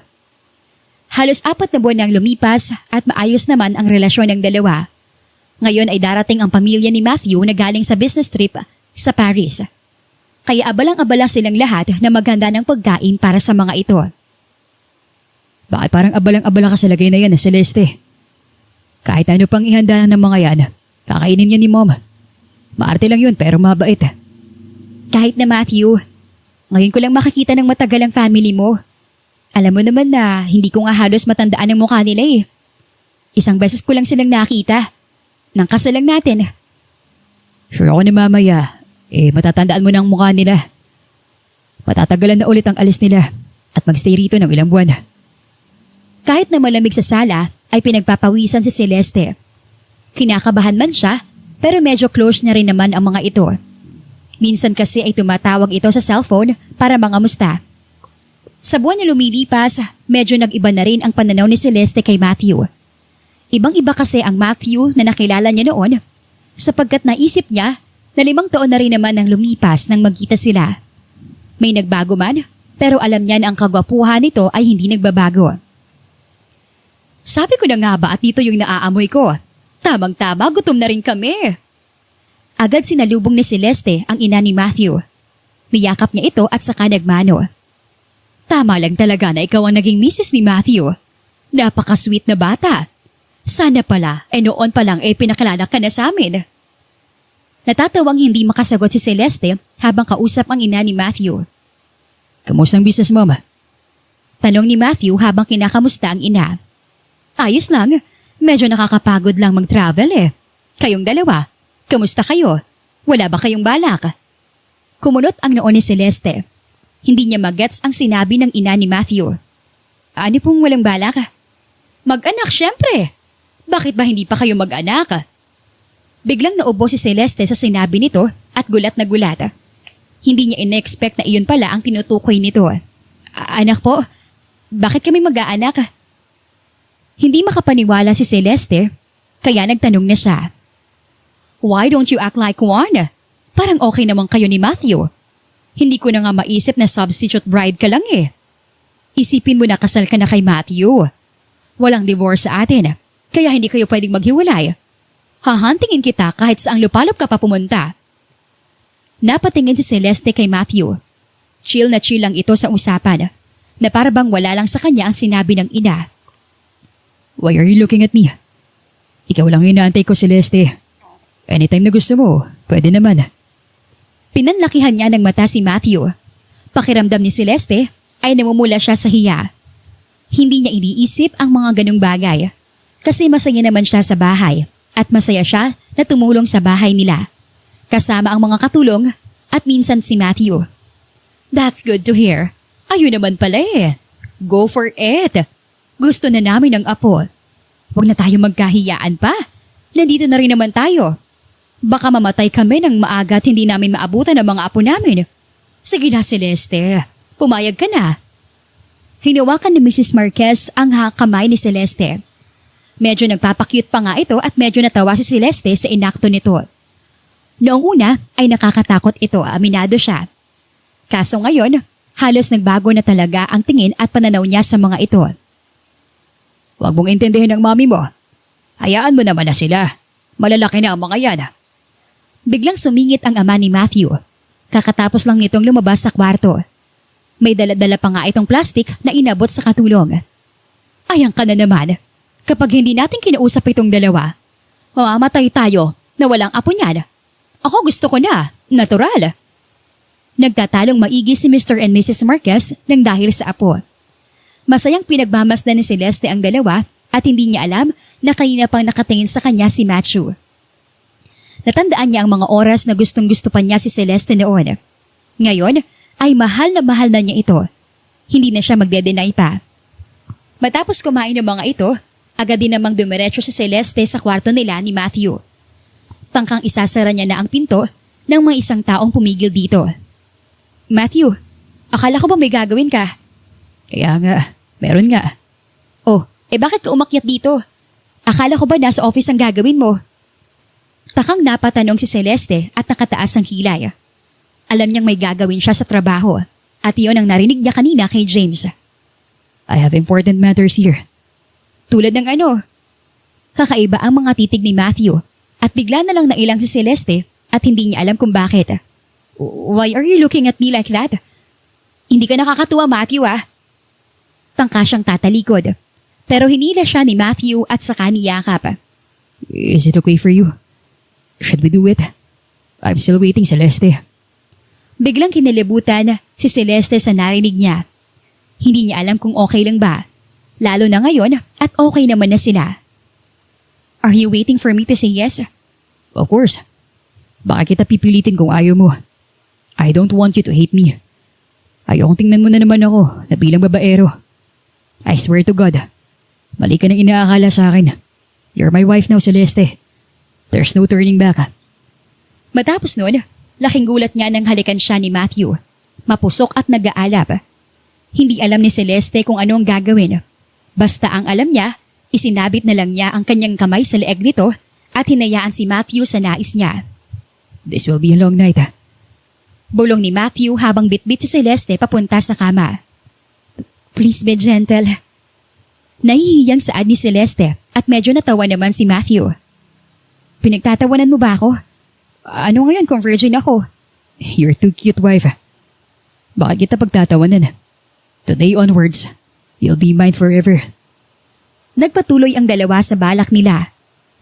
Halos 4 na buwan nang lumipas at maayos naman ang relasyon ng dalawa. Ngayon ay darating ang pamilya ni Matthew na galing sa business trip sa Paris. Kaya abalang-abala silang lahat na maghanda ng pagkain para sa mga ito. Bakit parang abalang-abala ka sa lagay na yan, Celeste? Kahit ano pang ihanda ng mga yan, kakainin yan ni Mom. Maarte lang yun pero mabait. Kahit na Matthew, ngayon ko lang makikita ng matagal ang family mo. Alam mo naman na hindi ko nga halos matandaan ang mukha nila eh. Isang beses ko lang silang nakita. Nang kasal lang natin. Sure ako na mamaya, matatandaan mo na ang mukha nila. Matatagalan na ulit ang alis nila at magstay rito ng ilang buwan. Kahit na malamig sa sala, ay pinagpapawisan si Celeste. Kinakabahan man siya, pero medyo close na rin naman ang mga ito. Minsan kasi ay tumatawag ito sa cellphone para mangamusta. Sa buwan na lumilipas, medyo nag-iba na rin ang pananaw ni Celeste kay Matthew. Ibang-iba kasi ang Matthew na nakilala niya noon sapagkat naisip niya na 5 taon na rin naman ang lumipas nang magkita sila. May nagbago man, pero alam niya na ang kagwapuhan nito ay hindi nagbabago. Sabi ko na nga ba at dito yung naaamoy ko? Tamang-tama, gutom na rin kami. Agad sinalubong ni Celeste ang ina ni Matthew. Niyakap niya ito at saka nagmano. Tama lang talaga na ikaw ang naging misis ni Matthew. Napaka-sweet na bata. Sana pala, noon pa lang pinakilala ka na sa amin. Natatawang hindi makasagot si Celeste habang kausap ang ina ni Matthew. Kamusta ang business, Mom? Tanong ni Matthew habang kinakamusta ang ina. Ayos lang, medyo nakakapagod lang mag-travel eh. Kayong dalawa, kamusta kayo? Wala ba kayong balak? Kumunot ang noo ni Celeste. Hindi niya magets ang sinabi ng ina ni Matthew. Ano pong walang balak? Mag-anak syempre. Bakit ba hindi pa kayo mag-anak? Biglang naubo si Celeste sa sinabi nito at gulat na gulat. Hindi niya in-expect na iyon pala ang tinutukoy nito. Anak po, bakit kami mag-aanak? Hindi makapaniwala si Celeste, kaya nagtanong na siya. Why don't you act like one? Parang okay naman kayo ni Matthew. Hindi ko na nga maisip na substitute bride ka lang eh. Isipin mo na kasal ka na kay Matthew. Walang divorce sa atin, kaya hindi kayo pwedeng maghiwalay. Hahantingin kita kahit saang lupalop ka pa pumunta. Napatingin si Celeste kay Matthew. Chill na chill lang ito sa usapan, na para bang wala lang sa kanya ang sinabi ng ina. Why are you looking at me? Ikaw lang yung inaantay ko, Celeste. Anytime na gusto mo, pwede naman. Pinanlakihan niya ng mata si Matthew. Pakiramdam ni Celeste ay namumula siya sa hiya. Hindi niya iniisip ang mga ganong bagay kasi masaya naman siya sa bahay at masaya siya na tumulong sa bahay nila. Kasama ang mga katulong at minsan si Matthew. That's good to hear. Ayun naman pala eh. Go for it. Gusto na namin ng apo. Huwag na tayo magkahiyaan pa. Nandito na rin naman tayo. Baka mamatay kami ng maaga at hindi namin maabutan ang mga apo namin. Sige na, Celeste. Pumayag ka na. Hinawakan ni Mrs. Marquez ang kamay ni Celeste. Medyo nagpapakyut pa nga ito at medyo natawa si Celeste sa inakto nito. Noong una ay nakakatakot ito, aminado siya. Kaso ngayon, halos nagbago na talaga ang tingin at pananaw niya sa mga ito. Huwag mong intindihin ng mami mo. Hayaan mo naman na sila. Malalaki na ang mga yan. Biglang sumingit ang ama ni Matthew. Kakatapos lang nitong lumabas sa kwarto. May dala-dala pa nga itong plastic na inabot sa katulong. Ayan ka na naman. Kapag hindi natin kinausap itong dalawa, mamamatay tayo na walang apo niyan. Ako gusto ko na. Natural. Nagtatalong maigi si Mr. and Mrs. Marquez nang dahil sa apo. Masayang pinagmamasdan ni Celeste ang dalawa at hindi niya alam na kanina pang nakatingin sa kanya si Matthew. Natandaan niya ang mga oras na gustong-gusto pa niya si Celeste noon. Ngayon ay mahal na niya ito. Hindi na siya magde-deny pa. Matapos kumain ng mga ito, agad din namang dumiretso si Celeste sa kwarto nila ni Matthew. Tangkang isasara niya na ang pinto nang may isang taong pumigil dito. Matthew, akala ko ba may gagawin ka? Kaya nga, meron nga. Oh, bakit ka umakyat dito? Akala ko ba nasa office ang gagawin mo? Takang napatanong si Celeste at nakataas ang hilay. Alam niyang may gagawin siya sa trabaho At iyon ang narinig niya kanina kay James. I have important matters here. Tulad ng ano? Kakaiba ang mga titig ni Matthew at bigla na lang nailang si Celeste at hindi niya alam kung bakit. Why are you looking at me like that? Hindi ka nakakatuwa, Matthew ah. Tangka siyang tatalikod. Pero hinila siya ni Matthew at saka niyakap. Is it okay for you? Should we do it? I'm still waiting, Celeste. Biglang kinilibutan si Celeste sa narinig niya. Hindi niya alam kung okay lang ba. Lalo na ngayon at okay naman na sila. Are you waiting for me to say yes? Of course. Baka kita pipilitin kung ayaw mo. I don't want you to hate me. Ayokong tingnan mo na naman ako na bilang babaero. I swear to God, mali ka nang inaakala sa akin. You're my wife now, Celeste. There's no turning back. Matapos nun, laking gulat nga nang halikan siya ni Matthew. Mapusok at nag-aalab. Hindi alam ni Celeste kung ano ang gagawin. Basta ang alam niya, isinabit na lang niya ang kanyang kamay sa leeg nito at hinayaan si Matthew sa nais niya. This will be a long night. Bulong ni Matthew habang bitbit si Celeste papunta sa kama. Please be gentle. Nahihiyang saad ni Celeste at medyo natawa naman si Matthew. Pinagtatawanan mo ba ako? Ano ngayon kung virgin ako? You're too cute, wife. Bakit kita pagtatawanan? Today onwards, you'll be mine forever. Nagpatuloy ang dalawa sa balak nila.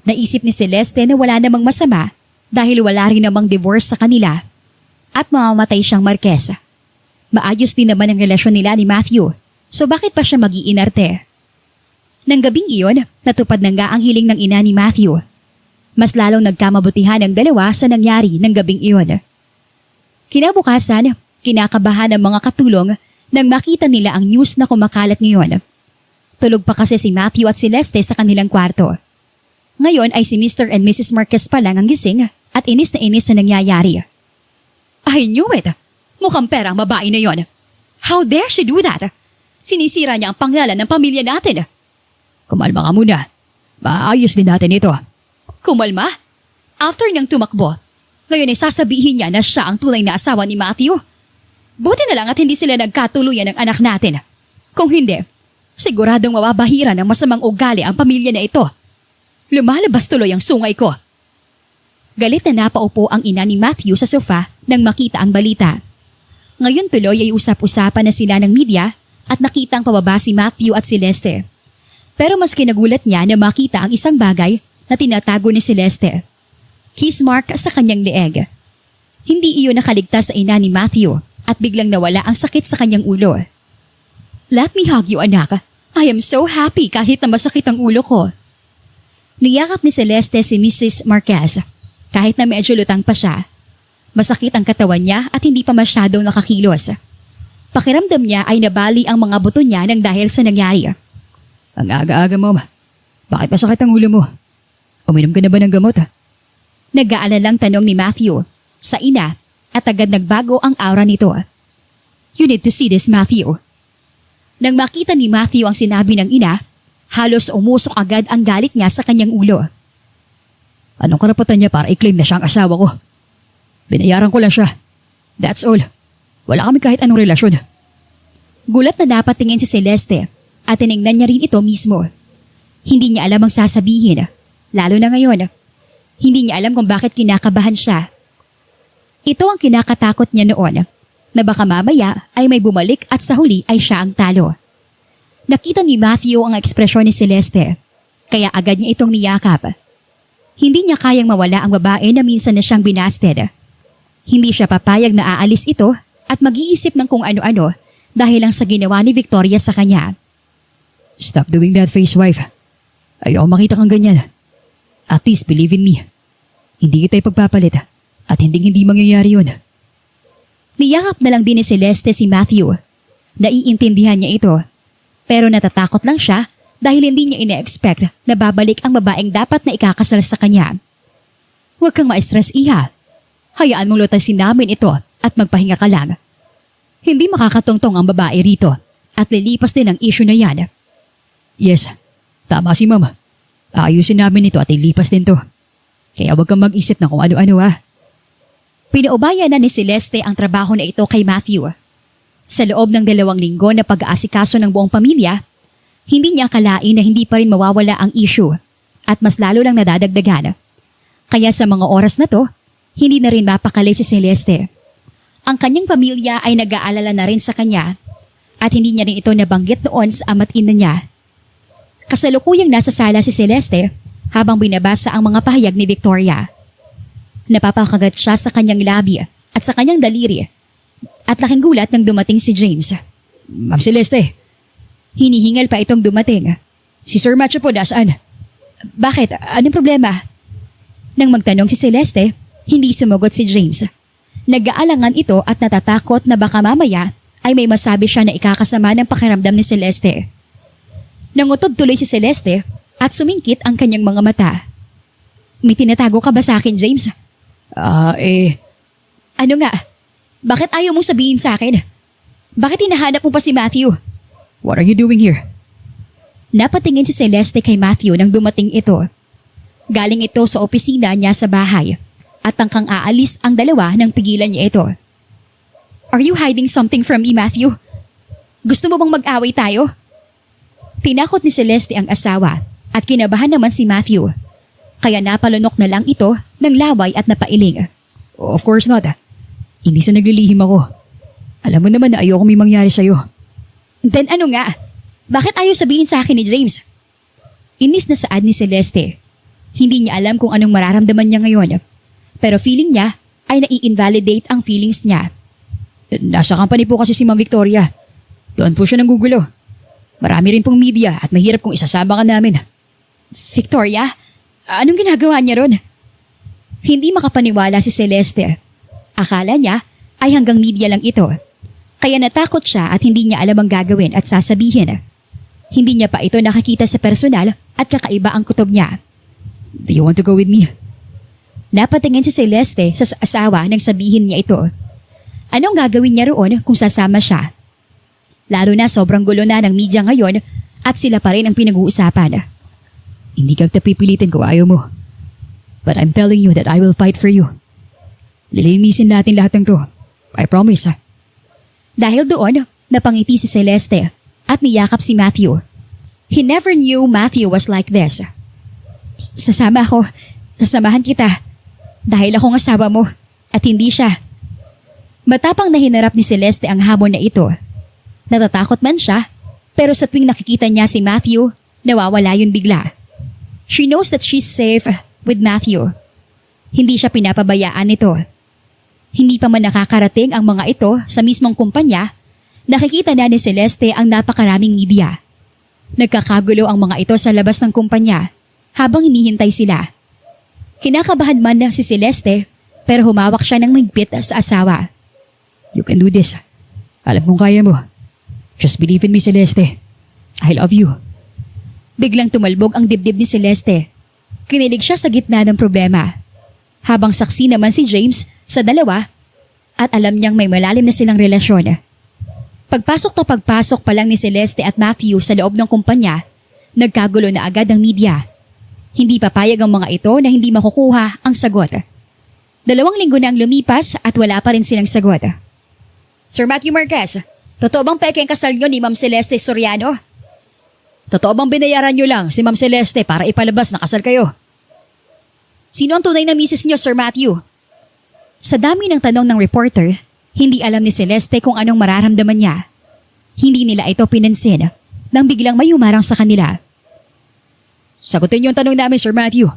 Naisip ni Celeste na wala namang masama dahil wala rin namang divorce sa kanila at mamamatay siyang Marquez. Maayos din naman ang relasyon nila ni Matthew, so bakit pa siya mag-iinarte? Nang gabing iyon, natupad na nga ang hiling ng ina ni Matthew. Mas lalong nagkamabutihan ang dalawa sa nangyari ng gabing iyon. Kinabukasan, kinakabahan ang mga katulong nang makita nila ang news na kumakalat ngayon. Tulog pa kasi si Matthew at Celeste sa kanilang kwarto. Ngayon ay si Mr. and Mrs. Marquez pa lang ang gising at inis na inis sa nangyayari. I knew it! Mukhang pera ang babae na yon. How dare she do that? Sinisira niya ang pangalan ng pamilya natin. Kumalma ka muna. Maayos din natin ito. Kumalma? After niyang tumakbo, ngayon ay sasabihin niya na siya ang tunay na asawa ni Matthew. Buti na lang at hindi sila nagkatuluyan ng anak natin. Kung hindi, siguradong mawabahira ng masamang ugali ang pamilya na ito. Lumalabas tuloy ang sungay ko. Galit na napaupo ang ina ni Matthew sa sofa nang makita ang balita. Ngayon tuloy ay usap-usapan na sila ng media at nakita ang pababa si Matthew at Celeste. Pero mas kinagulat niya na makita ang isang bagay na tinatago ni Celeste. Kiss mark sa kanyang leeg. Hindi iyon nakaligtas sa ina ni Matthew at biglang nawala ang sakit sa kanyang ulo. Let me hug you, anak. I am so happy kahit na masakit ang ulo ko. Niyakap ni Celeste si Mrs. Marquez kahit na medyo lutang pa siya. Masakit ang katawan niya at hindi pa masyadong nakakilos. Pakiramdam niya ay nabali ang mga buto niya nang dahil sa nangyari. Ang aga-aga mo, bakit masakit ang ulo mo? Uminom ka na ba ng gamot? Nag-aalalang tanong ni Matthew sa ina at agad nagbago ang aura nito. You need to see this, Matthew. Nang makita ni Matthew ang sinabi ng ina, halos umusok agad ang galit niya sa kanyang ulo. Anong karapatan niya para i-claim na siya ang asawa ko? Binayaran ko lang siya. That's all. Wala kami kahit anong relasyon. Gulat na napatingin si Celeste at tinignan niya rin ito mismo. Hindi niya alam ang sasabihin, lalo na ngayon. Hindi niya alam kung bakit kinakabahan siya. Ito ang kinakatakot niya noon, na baka mamaya ay may bumalik at sa huli ay siya ang talo. Nakita ni Matthew ang ekspresyon ni Celeste, kaya agad niya itong niyakap. Hindi niya kayang mawala ang babae na minsan na siyang binasted. Hindi siya papayag na aalis ito at mag-iisip ng kung ano-ano dahil lang sa ginawa ni Victoria sa kanya. Stop doing that face, wife. Ayaw makita kang ganyan. At least believe in me. Hindi kita ipagpapalit at hindi mangyayari yun. Niyakap na lang din ni Celeste si Matthew. Naiintindihan niya ito. Pero natatakot lang siya dahil hindi niya ina-expect na babalik ang babaeng dapat na ikakasal sa kanya. Huwag kang ma-stress, iha. Hayaan mong lutasin namin ito at magpahinga ka lang. Hindi makakatungtong ang babae rito at lilipas din ang issue na yan. Yes, tama si mama. Ayusin namin ito at ilipas din to. Kaya huwag kang mag-isip na kung ano-ano ha. Pinaubaya na ni Celeste ang trabaho na ito kay Matthew. Sa loob ng 2 linggo na pag-aasikaso ng buong pamilya, hindi niya akalain na hindi pa rin mawawala ang issue at mas lalo lang nadadagdagan. Kaya sa mga oras na to, hindi na rin mapakali si Celeste. Ang kanyang pamilya ay nag-aalala na rin sa kanya at hindi niya rin ito nabanggit noon sa ama't ina niya. Kasalukuyang nasa sala si Celeste habang binabasa ang mga pahayag ni Victoria. Napapakagat siya sa kanyang labi at sa kanyang daliri at laking gulat nang dumating si James. Ma'am Celeste, Hinihingal pa itong dumating. si Sir Matthew po nasaan? Bakit? Anong problema? Nang magtanong si Celeste, hindi sumagot si James. Nag-aalangan ito at natatakot na baka mamaya ay may masabi siya na ikakasama ng pakiramdam ni Celeste. Nangutob tuloy si Celeste at sumingkit ang kanyang mga mata. May tinatago ka ba sa akin, James? Ano nga? Bakit ayaw mong sabihin sa akin? Bakit hinahanap mo pa si Matthew? What are you doing here? Napatingin si Celeste kay Matthew nang dumating ito. Galing ito sa opisina niya sa bahay at tangkang aalis ang dalawa nang pigilan niya ito. Are you hiding something from me, Matthew? Gusto mo bang mag-away tayo? Tinakot ni Celeste ang asawa at kinabahan naman si Matthew. Kaya napalunok na lang ito ng laway at napailing. Of course not. Hindi sa naglilihim ako. Alam mo naman na ayoko may mangyari sa'yo. Then ano nga? Bakit ayaw sabihin sa akin ni James? Inis na saad ni Celeste. Hindi niya alam kung anong mararamdaman niya ngayon. Pero feeling niya ay nai-invalidate ang feelings niya. Nasa company po kasi si Ma'am Victoria. Doon po siya nanggugulo. Marami rin pong media at mahirap kung isasama ka namin. Victoria? Anong ginagawa niya ron? Hindi makapaniwala si Celeste. Akala niya ay hanggang media lang ito. Kaya natakot siya at hindi niya alam ang gagawin at sasabihin. Hindi niya pa ito nakakita sa personal at kakaiba ang kutob niya. Do you want to go with me? Napatingin si Celeste sa asawa nang sabihin niya ito. Anong gagawin niya roon kung sasama siya? Lalo na sobrang gulo na ng media ngayon at sila pa rin ang pinag-uusapan. Hindi ka pipilitin kung ayaw mo. But I'm telling you that I will fight for you. Lilinisin natin lahat ng to. I promise. Dahil doon, napangiti si Celeste at niyakap si Matthew. He never knew Matthew was like this. Sasama ako. Sasamahan kita. Dahil akong asawa mo at hindi siya. Matapang na hinarap ni Celeste ang hamon na ito. Natatakot man siya, pero sa tuwing nakikita niya si Matthew, nawawala yun bigla. She knows that she's safe with Matthew. Hindi siya pinapabayaan nito. Hindi pa man nakakarating ang mga ito sa mismong kumpanya, nakikita na ni Celeste ang napakaraming media. Nagkakagulo ang mga ito sa labas ng kumpanya habang hinihintay sila. Kinakabahan man na si Celeste pero humawak siya ng mahigpit sa asawa. You can do this. Alam kong kaya mo. Just believe in me, Celeste. I love you. Biglang tumalbog ang dibdib ni Celeste. Kinilig siya sa gitna ng problema. Habang saksi naman si James sa dalawa at alam niyang may malalim na silang relasyon. Pagpasok pa lang ni Celeste at Matthew sa loob ng kumpanya, nagkagulo na agad ang media. Hindi papayag ang mga ito na hindi makukuha ang sagot. 2 linggo na ang lumipas at wala pa rin silang sagot. Sir Matthew Marquez, totoo bang peke ang kasal niyo ni Ma'am Celeste Soriano? Totoo bang binayaran niyo lang si Ma'am Celeste para ipalabas na kasal kayo? Sino ang tunay na misis niyo, Sir Matthew? Sa dami ng tanong ng reporter, hindi alam ni Celeste kung anong mararamdaman niya. Hindi nila ito pinansin nang biglang may humarang sa kanila. Sagutin niyo ang tanong namin, Sir Matthew.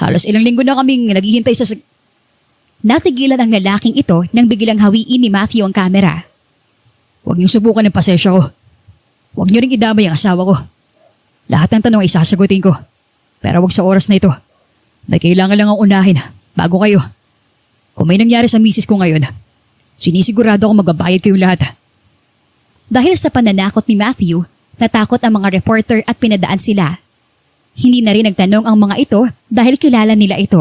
Halos ilang linggo na kaming naghihintay sa... Natigilan ang lalaking ito nang biglang hawiin ni Matthew ang kamera. Huwag niyong subukan ng pasensya ko. Huwag niyo ring idamay ang asawa ko. Lahat ng tanong ay sasagutin ko. Pero wag sa oras na ito. May kailangan lang ang unahin bago kayo. Kung may nangyari sa misis ko ngayon, sinisigurado ako magbabayad kayong lahat. Dahil sa pananakot ni Matthew, natakot ang mga reporter at pinadaan sila. Hindi na rin nagtanong ang mga ito dahil kilala nila ito.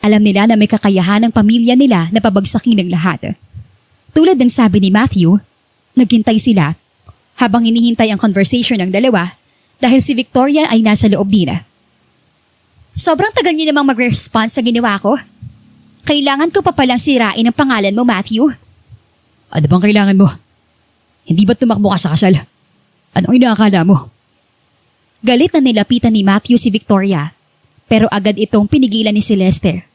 Alam nila na may kakayahan ng pamilya nila na pabagsakin ng lahat. Tulad ng sabi ni Matthew, naghintay sila habang hinihintay ang conversation ng dalawa dahil si Victoria ay nasa loob din. Sobrang tagal niyo namang mag-response sa ginawa ko. Kailangan ko pa palang sirain ang pangalan mo, Matthew. Ano bang kailangan mo? Hindi ba't tumakbo ka sa kasal? Anong inaakala mo? Galit na nilapitan ni Matthew si Victoria, pero agad itong pinigilan ni Celeste.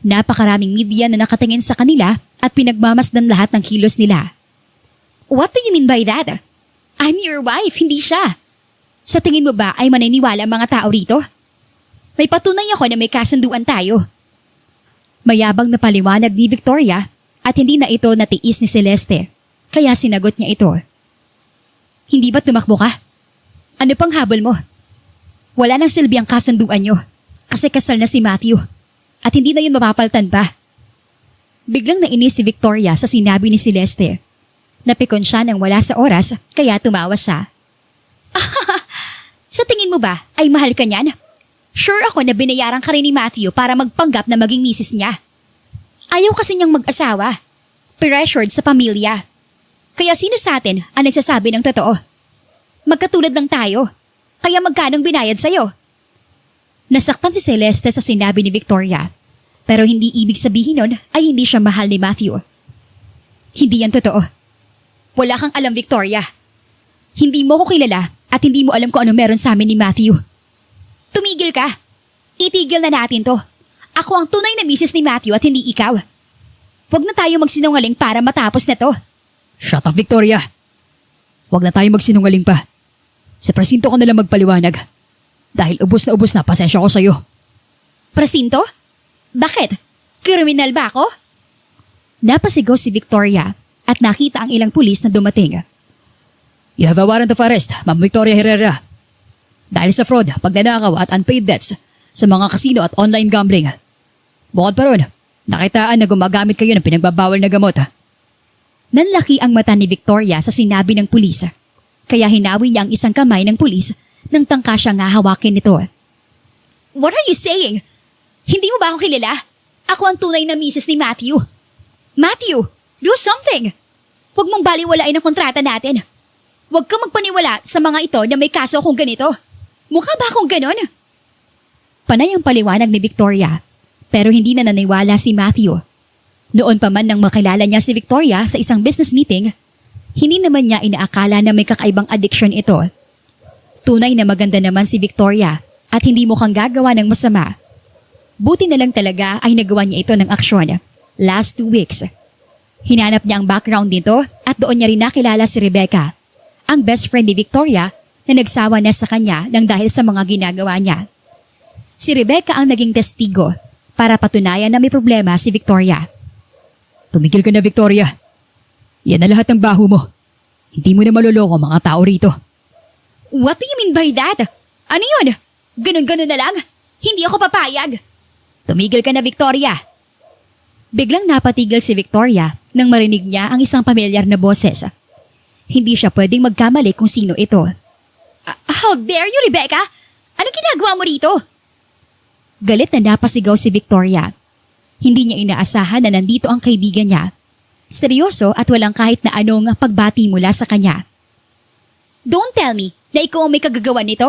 Napakaraming media na nakatingin sa kanila at pinagmamasdan lahat ng kilos nila. What do you mean by that? I'm your wife, hindi siya. Sa tingin mo ba ay maniniwala ang mga tao rito? May patunay ako na may kasunduan tayo. Mayabang na paliwanag ni Victoria at hindi na ito natiis ni Celeste, kaya sinagot niya ito. Hindi ba tumakbo ka? Ano pang habol mo? Wala nang silbi ang kasunduan nyo kasi kasal na si Matthew at hindi na yun mapapaltan pa. Biglang nainis si Victoria sa sinabi ni Celeste. Napikon siya nang wala sa oras kaya tumawa siya. Sa tingin mo ba ay mahal ka niyan? Sure ako na binayaran ka rin ni Matthew para magpanggap na maging misis niya. Ayaw kasi niyang mag-asawa. Pressured sa pamilya. Kaya sino sa atin ang nagsasabi ng totoo? Magkatulad lang tayo. Kaya magkanong binayad sa'yo? Nasaktan si Celeste sa sinabi ni Victoria. Pero hindi ibig sabihin nun ay hindi siya mahal ni Matthew. Hindi yan totoo. Wala kang alam, Victoria. Hindi mo ko kilala at hindi mo alam kung ano meron sa amin ni Matthew. Tumigil ka. Itigil na natin to. Ako ang tunay na misis ni Matthew at hindi ikaw. Huwag na tayo magsinungaling para matapos na to. Shut up, Victoria! Huwag na tayo magsinungaling pa. Sa presinto ko na lang magpaliwanag. Dahil ubos na pasensya ko sa'yo. Presinto? Bakit? Kriminal ba ako? Napasigaw si Victoria at nakita ang ilang pulis na dumating. You have a warrant of arrest, Ma'am Victoria Herrera. Dahil sa fraud, pagnanakaw at unpaid debts sa mga kasino at online gambling. Bukod pa ron, nakitaan na gumagamit kayo ng pinagbabawal na gamot. Nanlaki ang mata ni Victoria sa sinabi ng pulis, kaya hinawi niya ang isang kamay ng pulis nang tangka siya nga hawakin nito. What are you saying? Hindi mo ba ako kilala? Ako ang tunay na misis ni Matthew. Matthew, do something! Huwag mong baliwalain ang kontrata natin. Huwag kang magpaniwala sa mga ito na may kaso akong ganito. Mukha ba akong ganon? Panay ang paliwanag ni Victoria, pero hindi na naniwala si Matthew. Noon pa man nang makilala niya si Victoria sa isang business meeting, hindi naman niya inaakala na may kakaibang addiction ito. Tunay na maganda naman si Victoria at hindi mukhang gagawa ng masama. Buti na lang talaga ay nagawa niya ito ng aksyon last 2 weeks. Hinanap niya ang background nito at doon niya rin nakilala si Rebecca, ang best friend ni Victoria na nagsawa na sa kanya nang dahil sa mga ginagawa niya. Si Rebecca ang naging testigo para patunayan na may problema si Victoria. Tumigil ka na, Victoria. Yan na lahat ng baho mo. Hindi mo na maloloko mga tao rito. What do you mean by that? Ano yun? Ganun-ganun na lang? Hindi ako papayag. Tumigil ka na, Victoria. Biglang napatigil si Victoria nang marinig niya ang isang pamilyar na boses. Hindi siya pwedeng magkamali kung sino ito. How dare you, Rebecca? Anong ginagawa mo rito? Galit na napasigaw si Victoria. Hindi niya inaasahan na nandito ang kaibigan niya. Seryoso at walang kahit na anong pagbati mula sa kanya. Don't tell me na ikaw ang may kagagawa nito.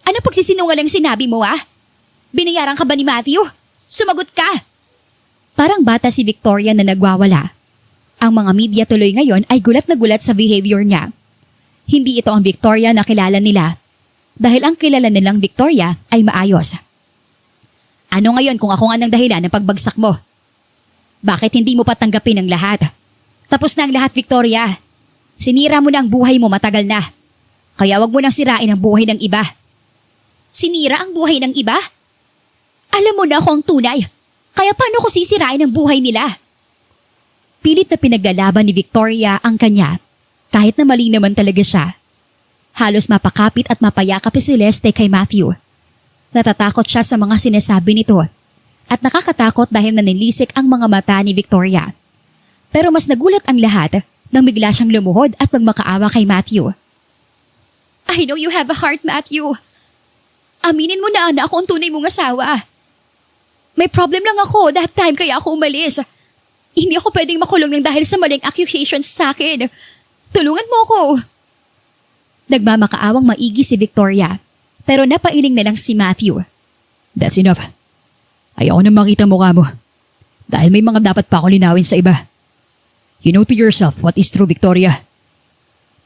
Ano pagsisinungaling sinabi mo, ah? Binayaran ka ba ni Matthew? Sumagot ka! Parang bata si Victoria na nagwawala. Ang mga media tuloy ngayon ay gulat na gulat sa behavior niya. Hindi ito ang Victoria na kilala nila. Dahil ang kilala nilang Victoria ay maayos. Ano ngayon kung ako nga ng dahilan ng pagbagsak mo? Bakit hindi mo patanggapin ang lahat? Tapos na ang lahat, Victoria. Sinira mo na ang buhay mo matagal na. Kaya wag mo nang sirain ang buhay ng iba. Sinira ang buhay ng iba? Alam mo na ako ang tunay. Kaya paano ko sisirain ang buhay nila? Pilit na pinaglalaban ni Victoria ang kanya. Kahit na mali naman talaga siya. Halos mapakapit at mapayakap si Celeste kay Matthew. Natatakot siya sa mga sinasabi nito at nakakatakot dahil nanilisik ang mga mata ni Victoria. Pero mas nagulat ang lahat nang bigla siyang lumuhod at magmakaawa kay Matthew. I know you have a heart, Matthew. Aminin mo na ako ang tunay mong asawa. May problem lang ako that time kaya ako umalis. Hindi ako pwedeng makulong ng dahil sa maling accusations sa akin. Tulungan mo ako. Nagmamakaawang maigi si Victoria. Pero napailing na lang si Matthew. That's enough. Ayoko na makita mukha mo. Dahil may mga dapat pa ako linawin sa iba. You know to yourself what is true, Victoria.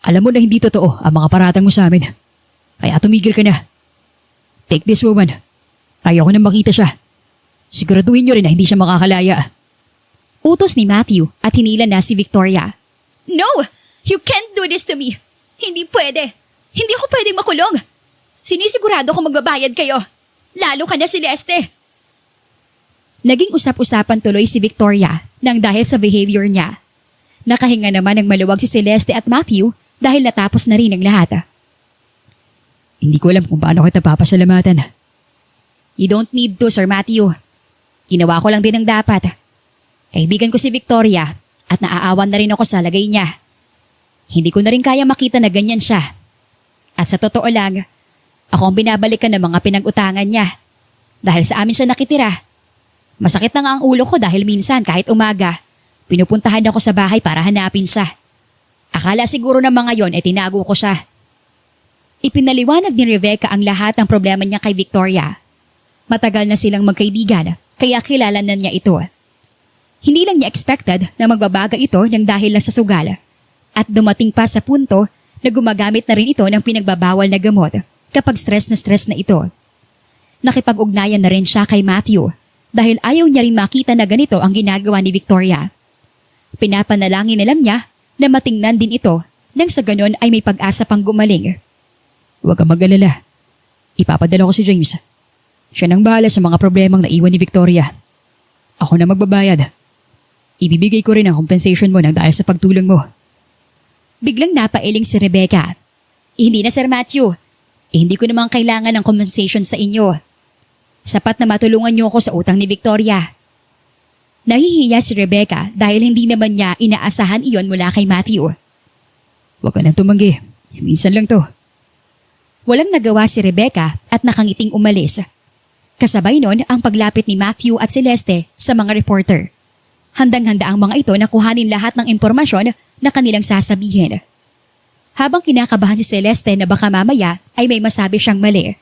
Alam mo na hindi totoo ang mga paratang mo sa amin. Kaya tumigil ka na. Take this woman. Ayaw ko na makita siya. Siguraduhin niyo rin na hindi siya makakalaya. Utos ni Matthew at hinila na si Victoria. No! You can't do this to me! Hindi pwede! Hindi ako pwedeng makulong! Sinisigurado ko magbabayad kayo! Lalo ka na, Celeste! Naging usap-usapan tuloy si Victoria nang dahil sa behavior niya. Nakahinga naman ng maluwag si Celeste at Matthew dahil natapos na rin ang lahat. Hindi ko alam kung paano kita papasalamatan. You don't need to, Sir Matthew. Ginawa ko lang din ang dapat. Kaibigan ko si Victoria at naaawan na rin ako sa lagay niya. Hindi ko na rin kaya makita na ganyan siya. At sa totoo lang, ako ang binabalikan ng mga pinag-utangan niya. Dahil sa amin siya nakitira. Masakit na nga ang ulo ko dahil minsan kahit umaga, pinupuntahan ako sa bahay para hanapin siya. Akala siguro ng mga yon tinago ko siya. Ipinaliwanag ni Rebecca ang lahat ng problema niya kay Victoria. Matagal na silang magkaibigan kaya kilala na niya ito. Hindi lang niya expected na magbabaga ito ng dahil lang sa sugal. At dumating pa sa punto na gumagamit na rin ito ng pinagbabawal na gamot kapag stress na ito. Nakipag-ugnayan na rin siya kay Matthew dahil ayaw niya rin makita na ganito ang ginagawa ni Victoria. Pinapanalangin na lang niya na matingnan din ito nang sa ganon ay may pag-asa pang gumaling. Huwag kang mag-alala. Ipapadala ko si James. Siya nang bahala sa mga problemang naiwan ni Victoria. Ako na magbabayad. Ibibigay ko rin ang compensation mo nang dahil sa pagtulong mo. Biglang napailing si Rebecca. Hindi na, Sir Matthew. Hindi ko namang kailangan ng compensation sa inyo. Sapat na matulungan niyo ako sa utang ni Victoria. Nahihiya si Rebecca dahil hindi naman niya inaasahan iyon mula kay Matthew. Huwag ka nang tumanggi. Minsan lang to. Walang nagawa si Rebecca at nakangiting umalis. Kasabay nun ang paglapit ni Matthew at Celeste sa mga reporter. Handang-handa ang mga ito na kuhanin lahat ng impormasyon na kanilang sasabihin. Habang kinakabahan si Celeste na baka mamaya ay may masabi siyang mali.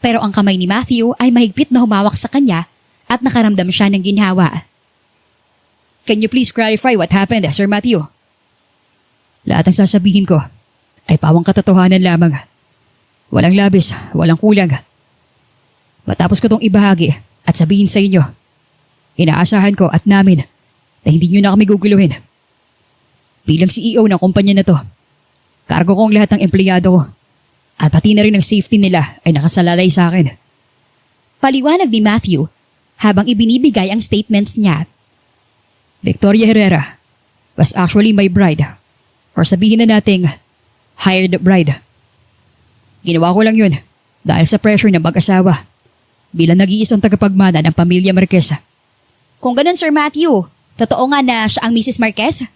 Pero ang kamay ni Matthew ay mahigpit na humawak sa kanya at nakaramdam siya ng ginhawa. Can you please clarify what happened, Sir Matthew? Lahat ng sasabihin ko ay pawang katotohanan lamang. Walang labis, walang kulang. Matapos ko tong ibahagi at sabihin sa inyo, inaasahan ko at namin na hindi nyo na kami guguluhin. Bilang CEO ng kumpanya na to, kargo ko ang lahat ng empleyado ko at pati na rin ang safety nila ay nakasalalay sa akin. Paliwanag ni Matthew habang ibinibigay ang statements niya. Victoria Herrera was actually my bride, or sabihin na nating hired bride. Ginawa ko lang yun dahil sa pressure ng mag-asawa bilang nag-iisang tagapagmana ng pamilya Marquez. Kung ganun, Sir Matthew, totoo nga na siya ang Mrs. Marquez?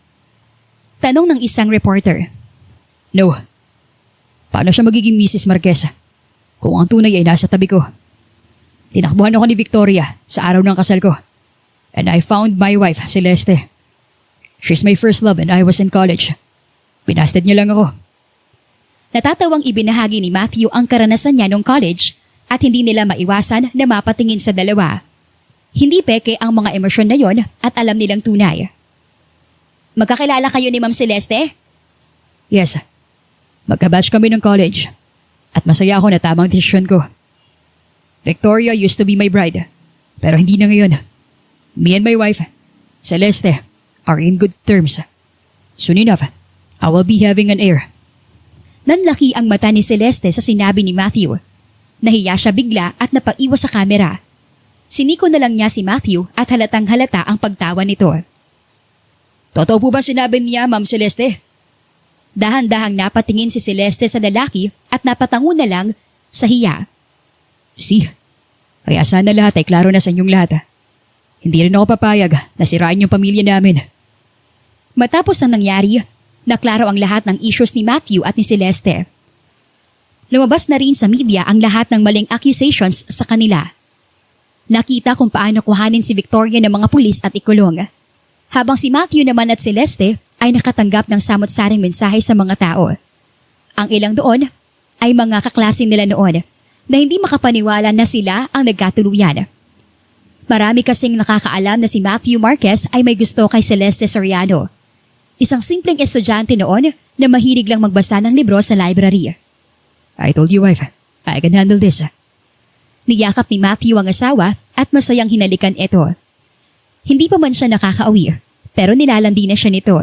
Tanong ng isang reporter. No. Paano siya magiging Mrs. Marquez kung ang tunay ay nasa tabi ko? Tinakbuhan ako ni Victoria sa araw ng kasal ko. And I found my wife, Celeste. She's my first love and I was in college. Pinasted niya lang ako. Natatawang ibinahagi ni Matthew ang karanasan niya nung college at hindi nila maiwasan na mapatingin sa dalawa. Hindi peke ang mga emosyon na yon at alam nilang tunay. Magkakilala kayo ni Ma'am Celeste? Yes. Magkabatch kami ng college at masaya ako na tamang desisyon ko. Victoria used to be my bride, pero hindi na ngayon. Me and my wife, Celeste, are in good terms. Soon enough, I will be having an heir. Nanlaki ang mata ni Celeste sa sinabi ni Matthew. Nahiya siya bigla at napaiwas sa kamera. Siniko na lang niya si Matthew at halatang halata ang pagtawa nito. Totoo po ba sinabi niya, Ma'am Celeste? Dahan-dahang napatingin si Celeste sa lalaki at napatango na lang sa hiya. See, kaya sana lahat ay klaro na sa inyong lahat. Hindi rin ako papayag na sirain yung pamilya namin. Matapos ang nangyari, naklaro ang lahat ng issues ni Matthew at ni Celeste. Lumabas na rin sa media ang lahat ng maling accusations sa kanila. Nakita kung paano kuhanin si Victoria ng mga pulis at ikulong. Habang si Matthew naman at Celeste ay nakatanggap ng samot-saring mensahe sa mga tao. Ang ilang doon ay mga kaklase nila noon na hindi makapaniwala na sila ang nagkatuluyan. Marami kasing nakakaalam na si Matthew Marquez ay may gusto kay Celeste Soriano. Isang simpleng estudyante noon na mahilig lang magbasa ng libro sa library. I told you, wife. I can handle this. Niyakap ni Matthew ang asawa at masayang hinalikan ito. Hindi pa man siya nakakauwi, pero nilalandi na siya nito.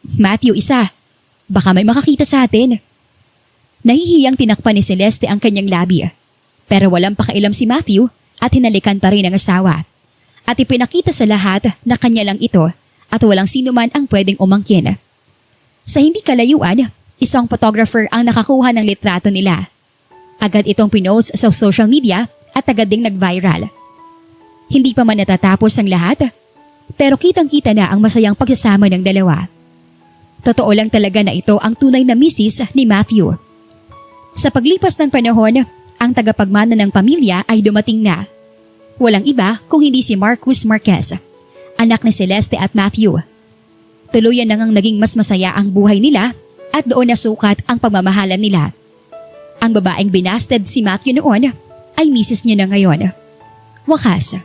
Matthew, isa. Baka may makakita sa atin. Nahihiyang tinakpan ni Celeste ang kanyang labi. Pero walang pakailam si Matthew at hinalikan pa rin ang asawa. At ipinakita sa lahat na kanya lang ito at walang sino man ang pwedeng umangkin. Sa hindi kalayuan, isang photographer ang nakakuha ng litrato nila. Agad itong pinost sa social media at agad ding nag-viral. Hindi pa man natatapos ang lahat, pero kitang-kita na ang masayang pagsasama ng dalawa. Totoo lang talaga na ito ang tunay na misis ni Matthew. Sa paglipas ng panahon, ang tagapagmana ng pamilya ay dumating na. Walang iba kung hindi si Marcus Marquez, anak ni Celeste at Matthew. Tuluyan na ngang naging mas masaya ang buhay nila at doon nasukat ang pagmamahalan nila. Ang babaeng binasted si Matthew noon ay misis niya na ngayon. Wakas,